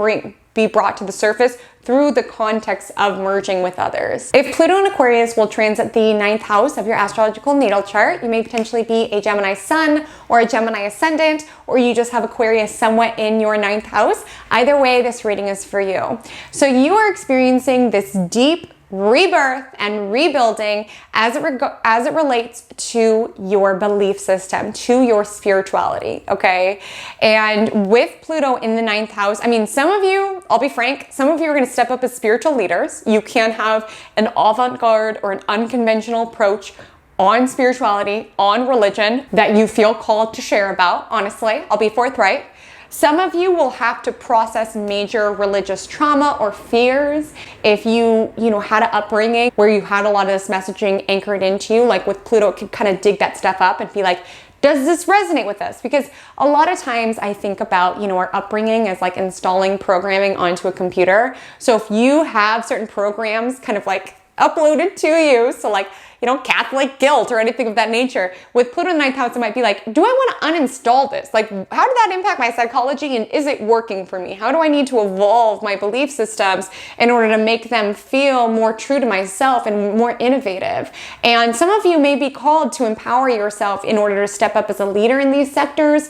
be brought to the surface through the context of merging with others. If Pluto in Aquarius will transit the 9th house of your astrological natal chart, you may potentially be a Gemini sun or a Gemini ascendant, or you just have Aquarius somewhat in your 9th house. Either way, this reading is for you. So you are experiencing this deep rebirth and rebuilding as it relates to your belief system, to your spirituality, okay? And with Pluto in the 9th house, I mean, some of you, I'll be frank, some of you are going to step up as spiritual leaders. You can have an avant-garde or an unconventional approach on spirituality, on religion that you feel called to share about. Honestly, I'll be forthright. Some of you will have to process major religious trauma or fears if you had an upbringing where you had a lot of this messaging anchored into you. Like with Pluto, it could kind of dig that stuff up and be like, does this resonate with us? Because a lot of times I think about, our upbringing as like installing programming onto a computer. So if you have certain programs kind of like uploaded to you, so like, Catholic guilt or anything of that nature. With Pluto in the 9th house, it might be like, do I want to uninstall this? Like, how did that impact my psychology, and is it working for me? How do I need to evolve my belief systems in order to make them feel more true to myself and more innovative? And some of you may be called to empower yourself in order to step up as a leader in these sectors.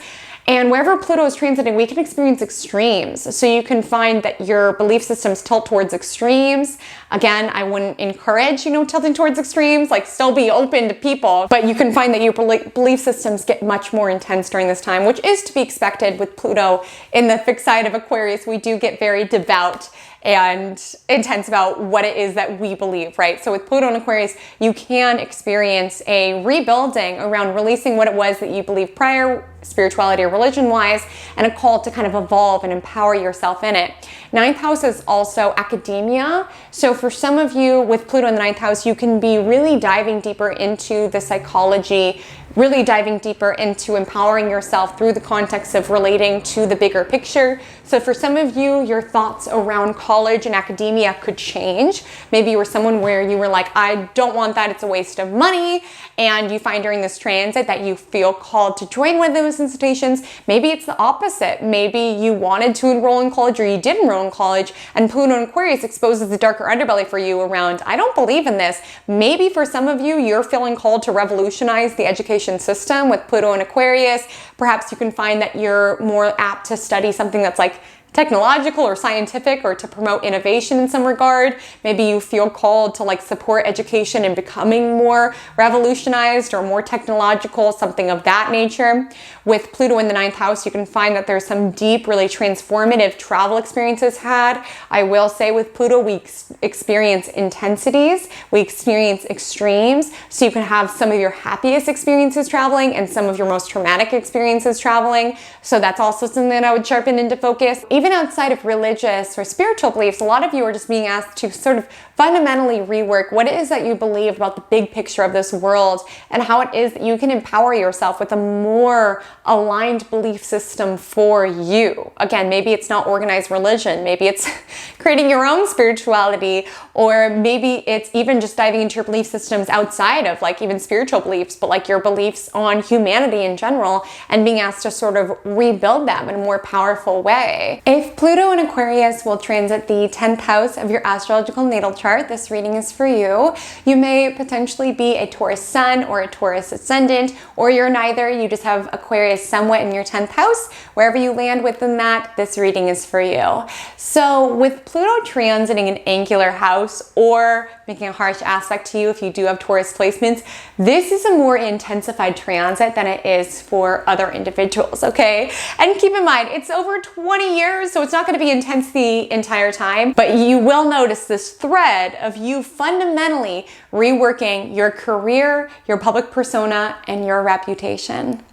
And wherever Pluto is transiting, we can experience extremes. So you can find that your belief systems tilt towards extremes. Again, I wouldn't encourage, tilting towards extremes, like still be open to people. But you can find that your belief systems get much more intense during this time, which is to be expected with Pluto in the fixed side of Aquarius. We do get very devout and intense about what it is that we believe, right? So with Pluto in Aquarius, you can experience a rebuilding around releasing what it was that you believed prior, spirituality or religion-wise, and a call to kind of evolve and empower yourself in it. 9th house is also academia. So for some of you with Pluto in the 9th house, you can be really diving deeper into the psychology, really diving deeper into empowering yourself through the context of relating to the bigger picture. So for some of you, your thoughts around college and academia could change. Maybe you were someone where you were like, I don't want that, it's a waste of money. And you find during this transit that you feel called to join one of those institutions. Maybe it's the opposite. Maybe you wanted to enroll in college or you did enroll in college, and Pluto in Aquarius exposes the darker underbelly for you around, I don't believe in this. Maybe for some of you, you're feeling called to revolutionize the education system with Pluto in Aquarius. Perhaps you can find that you're more apt to study something that's like technological or scientific, or to promote innovation in some regard. Maybe you feel called to like support education and becoming more revolutionized or more technological, something of that nature. With Pluto in the 9th house, you can find that there's some deep, really transformative travel experiences had. I will say with Pluto, we experience intensities, we experience extremes. So you can have some of your happiest experiences traveling and some of your most traumatic experiences traveling. So that's also something that I would sharpen into focus. Even outside of religious or spiritual beliefs, a lot of you are just being asked to sort of fundamentally rework what it is that you believe about the big picture of this world and how it is that you can empower yourself with a more aligned belief system for you. Again, maybe it's not organized religion, maybe it's creating your own spirituality, or maybe it's even just diving into your belief systems outside of like even spiritual beliefs, but like your beliefs on humanity in general, and being asked to sort of rebuild them in a more powerful way. If Pluto in Aquarius will transit the 10th house of your astrological natal chart, this reading is for you. You may potentially be a Taurus sun or a Taurus ascendant, or you're neither. You just have Aquarius somewhat in your 10th house. Wherever you land within that, this reading is for you. So with Pluto transiting an angular house or making a harsh aspect to you if you do have Taurus placements, this is a more intensified transit than it is for other individuals, okay? And keep in mind, it's over 20 years, so it's not going to be intense the entire time, but you will notice this thread of you fundamentally reworking your career, your public persona, and your reputation.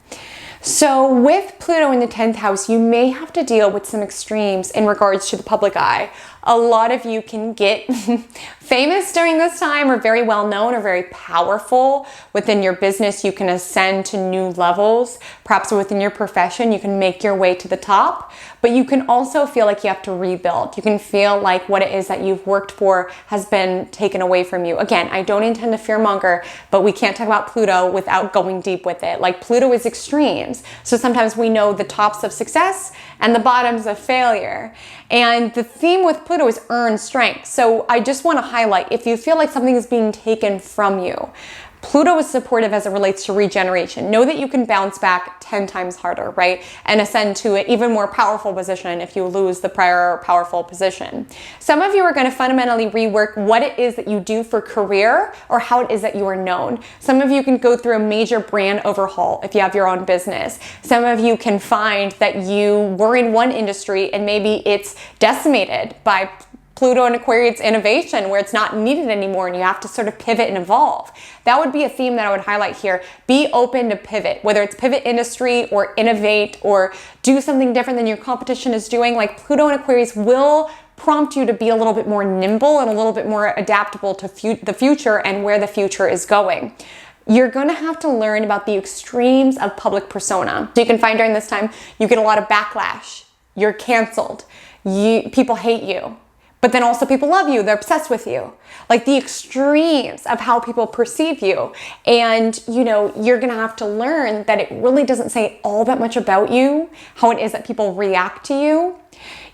So with Pluto in the 10th house, you may have to deal with some extremes in regards to the public eye. A lot of you can get famous during this time, or very well known, or very powerful within your business. You can ascend to new levels. Perhaps within your profession, you can make your way to the top, but you can also feel like you have to rebuild. You can feel like what it is that you've worked for has been taken away from you. Again, I don't intend to fearmonger, but we can't talk about Pluto without going deep with it. Like, Pluto is extremes. So sometimes we know the tops of success and the bottoms of failure. And the theme with Pluto is earn strength. So I just want to highlight, if you feel like something is being taken from you, Pluto is supportive as it relates to regeneration. Know that you can bounce back 10 times harder, right? And ascend to an even more powerful position if you lose the prior powerful position. Some of you are going to fundamentally rework what it is that you do for career, or how it is that you are known. Some of you can go through a major brand overhaul if you have your own business. Some of you can find that you were in one industry and maybe it's decimated by Pluto and Aquarius innovation, where it's not needed anymore and you have to sort of pivot and evolve. That would be a theme that I would highlight here. Be open to pivot, whether it's pivot industry or innovate or do something different than your competition is doing. Like, Pluto and Aquarius will prompt you to be a little bit more nimble and a little bit more adaptable to the future and where the future is going. You're going to have to learn about the extremes of public persona. So you can find during this time, you get a lot of backlash. You're canceled. People hate you. But then also people love you, they're obsessed with you. Like, the extremes of how people perceive you. And, you know, you're gonna have to learn that it really doesn't say all that much about you, how it is that people react to you.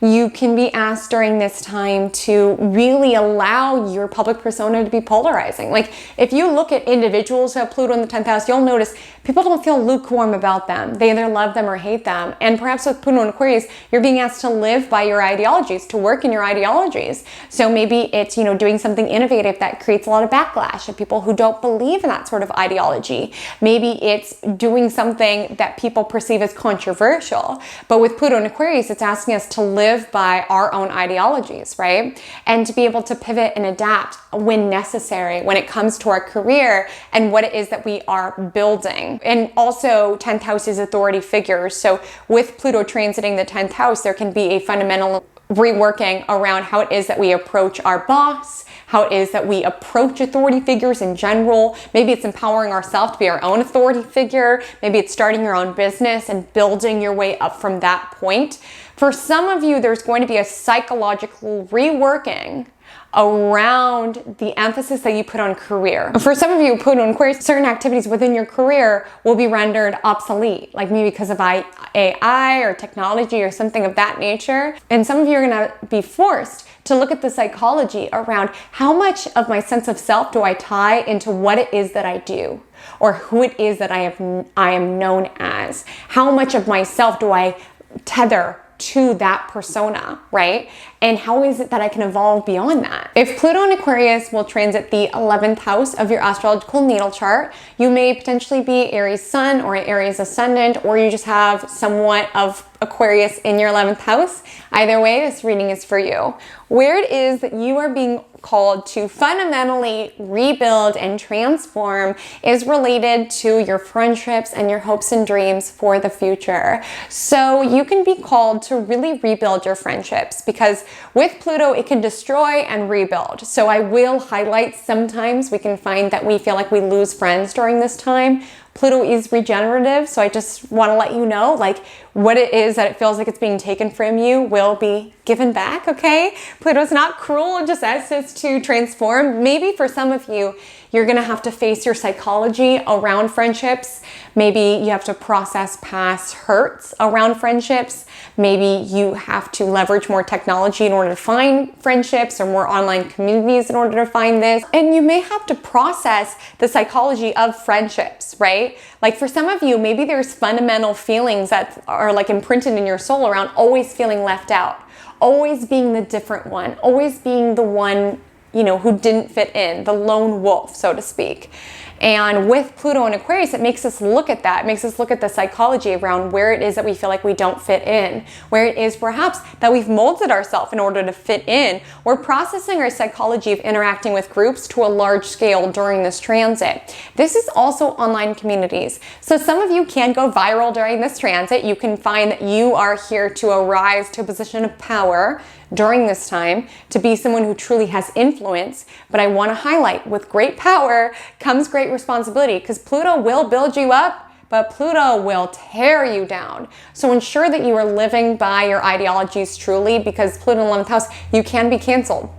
You can be asked during this time to really allow your public persona to be polarizing. Like, if you look at individuals who have Pluto in the 10th house, you'll notice people don't feel lukewarm about them. They either love them or hate them. And perhaps with Pluto and Aquarius, you're being asked to live by your ideologies, to work in your ideologies. So maybe it's, you know, doing something innovative that creates a lot of backlash of people who don't believe in that sort of ideology. Maybe it's doing something that people perceive as controversial. But with Pluto and Aquarius, it's asking us to live by our own ideologies, right? And to be able to pivot and adapt when necessary when it comes to our career and what it is that we are building. And also, 10th house is authority figures. So with Pluto transiting the 10th house, there can be a fundamental reworking around how it is that we approach our boss, how it is that we approach authority figures in general. Maybe it's empowering ourselves to be our own authority figure. Maybe it's starting your own business and building your way up from that point. For some of you, there's going to be a psychological reworking around the emphasis that you put on career. For some of you, Pluto and Aquarius, certain activities within your career will be rendered obsolete, like maybe because of AI or technology or something of that nature. And some of you are going to be forced to look at the psychology around how much of my sense of self do I tie into what it is that I do, or who it is that I am known as. How much of myself do I tether to that persona, right? And how is it that I can evolve beyond that? If Pluto in Aquarius will transit the 11th house of your astrological natal chart, you may potentially be Aries sun or Aries ascendant, or you just have somewhat of Aquarius in your 11th house. Either way, this reading is for you. Where it is that you are being called to fundamentally rebuild and transform is related to your friendships and your hopes and dreams for the future. So you can be called to really rebuild your friendships, because with Pluto, it can destroy and rebuild. So I will highlight, sometimes we can find that we feel like we lose friends during this time. Pluto is regenerative, so I just want to let you know, like, what it is that it feels like it's being taken from you will be given back, okay? Pluto's not cruel, it just asks to transform. Maybe for some of you, you're gonna have to face your psychology around friendships. Maybe you have to process past hurts around friendships. Maybe you have to leverage more technology in order to find friendships, or more online communities in order to find this. And you may have to process the psychology of friendships, right? Like for some of you, maybe there's fundamental feelings that are like imprinted in your soul around always feeling left out, always being the different one, always being the one, you know, who didn't fit in, the lone wolf, so to speak. And with Pluto and Aquarius, it makes us look at that. It makes us look at the psychology around where it is that we feel like we don't fit in, where it is perhaps that we've molded ourselves in order to fit in. We're processing our psychology of interacting with groups to a large scale during this transit. This is also online communities. So some of you can go viral during this transit. You can find that you are here to arise to a position of power during this time, to be someone who truly has influence. But I want to highlight, with great power comes great responsibility, because Pluto will build you up, but Pluto will tear you down. So ensure that you are living by your ideologies truly, because Pluto in the 11th house, you can be canceled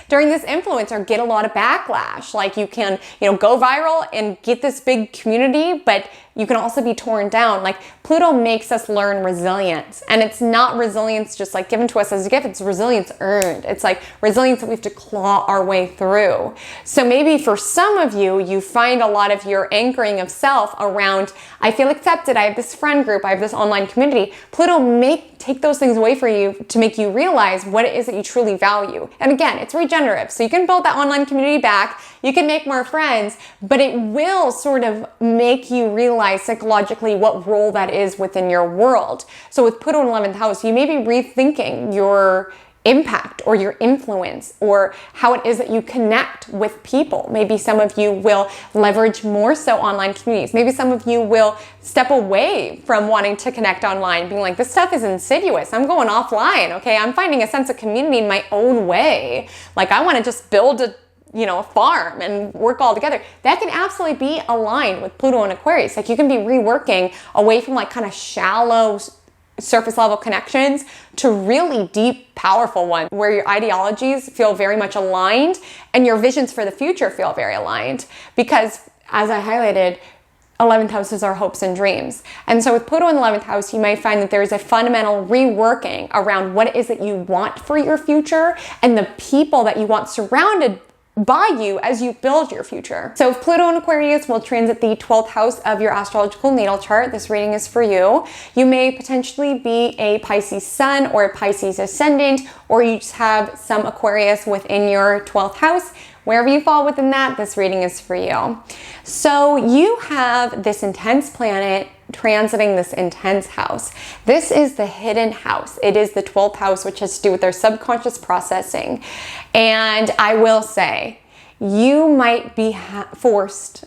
during this influence or get a lot of backlash. Like you can, you know, go viral and get this big community, but you can also be torn down. Like Pluto makes us learn resilience, and it's not resilience just like given to us as a gift. It's resilience earned. It's like resilience that we have to claw our way through. So maybe for some of you, you find a lot of your anchoring of self around, I feel accepted, I have this friend group, I have this online community. Pluto may take those things away for you to make you realize what it is that you truly value. And again, it's regenerative. So you can build that online community back, you can make more friends, but it will sort of make you realize psychologically what role that is within your world. So with Pluto in 11th house, you may be rethinking your impact or your influence, or how it is that you connect with people. Maybe some of you will leverage more so online communities. Maybe some of you will step away from wanting to connect online, being like, this stuff is insidious. I'm going offline, okay? I'm finding a sense of community in my own way. Like I want to just build a farm and work all together. That can absolutely be aligned with Pluto and Aquarius. Like you can be reworking away from like kind of shallow surface level connections to really deep, powerful ones where your ideologies feel very much aligned and your visions for the future feel very aligned. Because as I highlighted, 11th house is our hopes and dreams. And so with Pluto in the 11th house, you may find that there is a fundamental reworking around what it is that you want for your future and the people that you want surrounded by you as you build your future. So if Pluto in Aquarius will transit the 12th house of your astrological natal chart, this reading is for you. You may potentially be a Pisces sun or a Pisces ascendant, or you just have some Aquarius within your 12th house. Wherever you fall within that, this reading is for you. So you have this intense planet transiting this intense house. This is the hidden house. It is the 12th house, which has to do with our subconscious processing. And I will say, you might be forced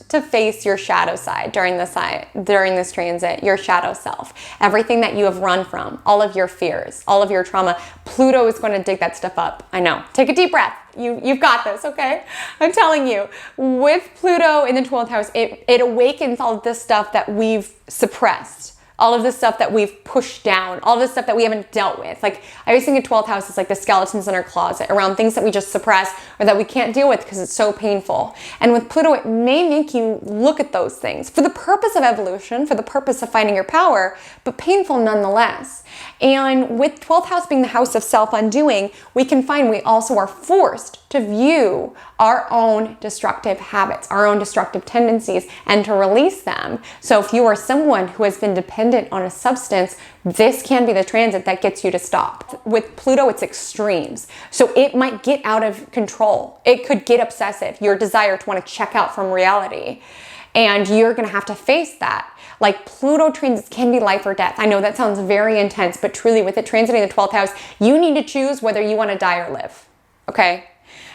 to face your shadow side during this transit, your shadow self, everything that you have run from, all of your fears, all of your trauma. Pluto is going to dig that stuff up. I know. Take a deep breath. You've got this, okay? I'm telling you, with Pluto in the 12th house, it awakens all of this stuff that we've suppressed, all of this stuff that we've pushed down, all this stuff that we haven't dealt with. Like, I always think of 12th house as like the skeletons in our closet around things that we just suppress or that we can't deal with because it's so painful. And with Pluto, it may make you look at those things for the purpose of evolution, for the purpose of finding your power, but painful nonetheless. And with 12th house being the house of self-undoing, we can find we also are forced to view our own destructive habits, our own destructive tendencies, and to release them. So if you are someone who has been dependent on a substance, this can be the transit that gets you to stop. With Pluto, it's extremes. So it might get out of control. It could get obsessive, your desire to want to check out from reality. And you're going to have to face that. Like, Pluto transits can be life or death. I know that sounds very intense, but truly, with it transiting the 12th house, you need to choose whether you want to die or live. Okay?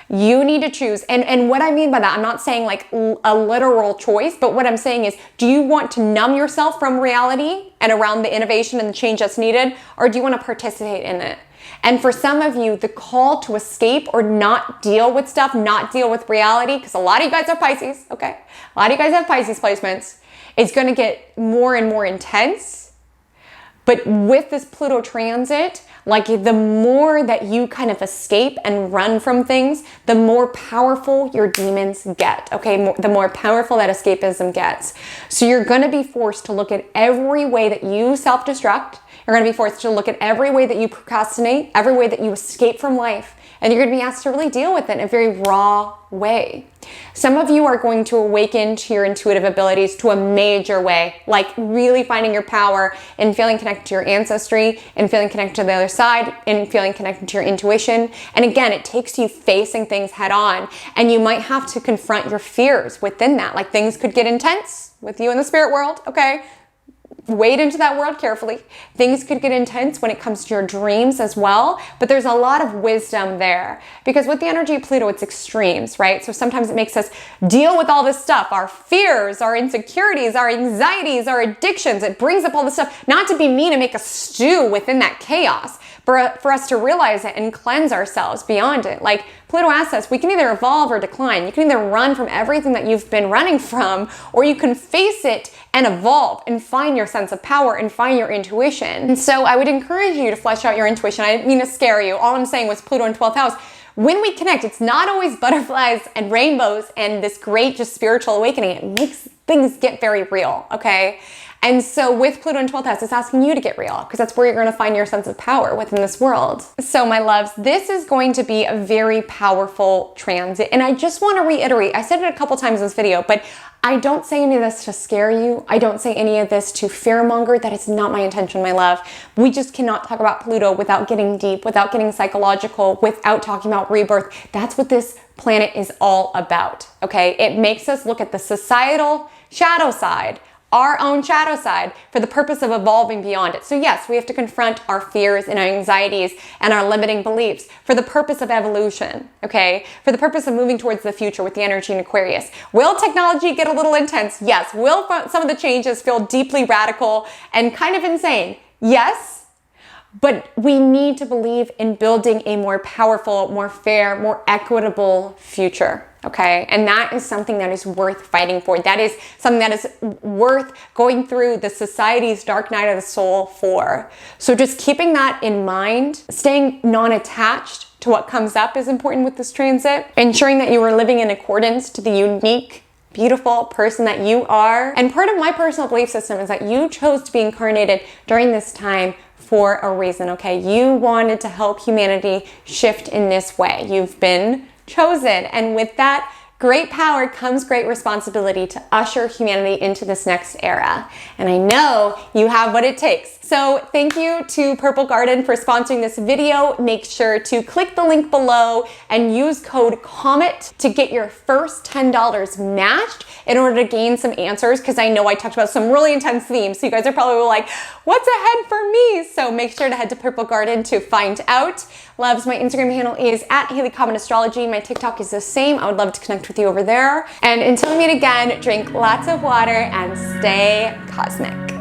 You need to choose. And what I mean by that, I'm not saying like a literal choice, but what I'm saying is, do you want to numb yourself from reality and around the innovation and the change that's needed, or do you want to participate in it? And for some of you, the call to escape or not deal with stuff, not deal with reality, because a lot of you guys have Pisces, okay? A lot of you guys have Pisces placements. It's going to get more and more intense. But with this Pluto transit, like, the more that you kind of escape and run from things, the more powerful your demons get, okay? The more powerful that escapism gets. So you're going to be forced to look at every way that you self-destruct. You're going to be forced to look at every way that you procrastinate, every way that you escape from life. And you're going to be asked to really deal with it in a very raw way. Some of you are going to awaken to your intuitive abilities to a major way, like really finding your power and feeling connected to your ancestry and feeling connected to the other side and feeling connected to your intuition. And again, it takes you facing things head on, and you might have to confront your fears within that. Like, things could get intense with you in the spirit world, okay? Wade into that world carefully. Things could get intense when it comes to your dreams as well, but there's a lot of wisdom there, because with the energy of Pluto, it's extremes, right? So sometimes it makes us deal with all this stuff, our fears, our insecurities, our anxieties, our addictions. It brings up all this stuff, not to be mean and make us stew within that chaos, but for us to realize it and cleanse ourselves beyond it. Like, Pluto asks us, we can either evolve or decline. You can either run from everything that you've been running from, or you can face it and evolve and find your sense of power and find your intuition. And so I would encourage you to flesh out your intuition. I didn't mean to scare you. All I'm saying was Pluto in 12th house. When we connect, it's not always butterflies and rainbows and this great just spiritual awakening. It makes things get very real, okay? And so with Pluto in 12th house, it's asking you to get real, because that's where you're going to find your sense of power within this world. So my loves, this is going to be a very powerful transit. And I just want to reiterate, I said it a couple times in this video, but I don't say any of this to scare you. I don't say any of this to fearmonger. That is not my intention, my love. We just cannot talk about Pluto without getting deep, without getting psychological, without talking about rebirth. That's what this planet is all about, okay? It makes us look at the societal shadow side, our own shadow side, for the purpose of evolving beyond it. So yes, we have to confront our fears and our anxieties and our limiting beliefs for the purpose of evolution, okay? For the purpose of moving towards the future with the energy in Aquarius. Will technology get a little intense? Yes. Will some of the changes feel deeply radical and kind of insane? Yes. But we need to believe in building a more powerful, more fair, more equitable future. Okay, and that is something that is worth fighting for. That is something that is worth going through the society's dark night of the soul for. So just keeping that in mind, staying non-attached to what comes up is important with this transit. Ensuring that you are living in accordance to the unique, beautiful person that you are. And part of my personal belief system is that you chose to be incarnated during this time for a reason, okay? You wanted to help humanity shift in this way. You've been chosen. And with that great power comes great responsibility to usher humanity into this next era. And I know you have what it takes. So thank you to Purple Garden for sponsoring this video. Make sure to click the link below and use code COMET to get your first $10 matched in order to gain some answers, because I know I talked about some really intense themes. So you guys are probably like, what's ahead for me? So make sure to head to Purple Garden to find out. Loves, my Instagram handle is @HaleyCometAstrology. My TikTok is the same. I would love to connect with you over there. And until we meet again, drink lots of water and stay cosmic.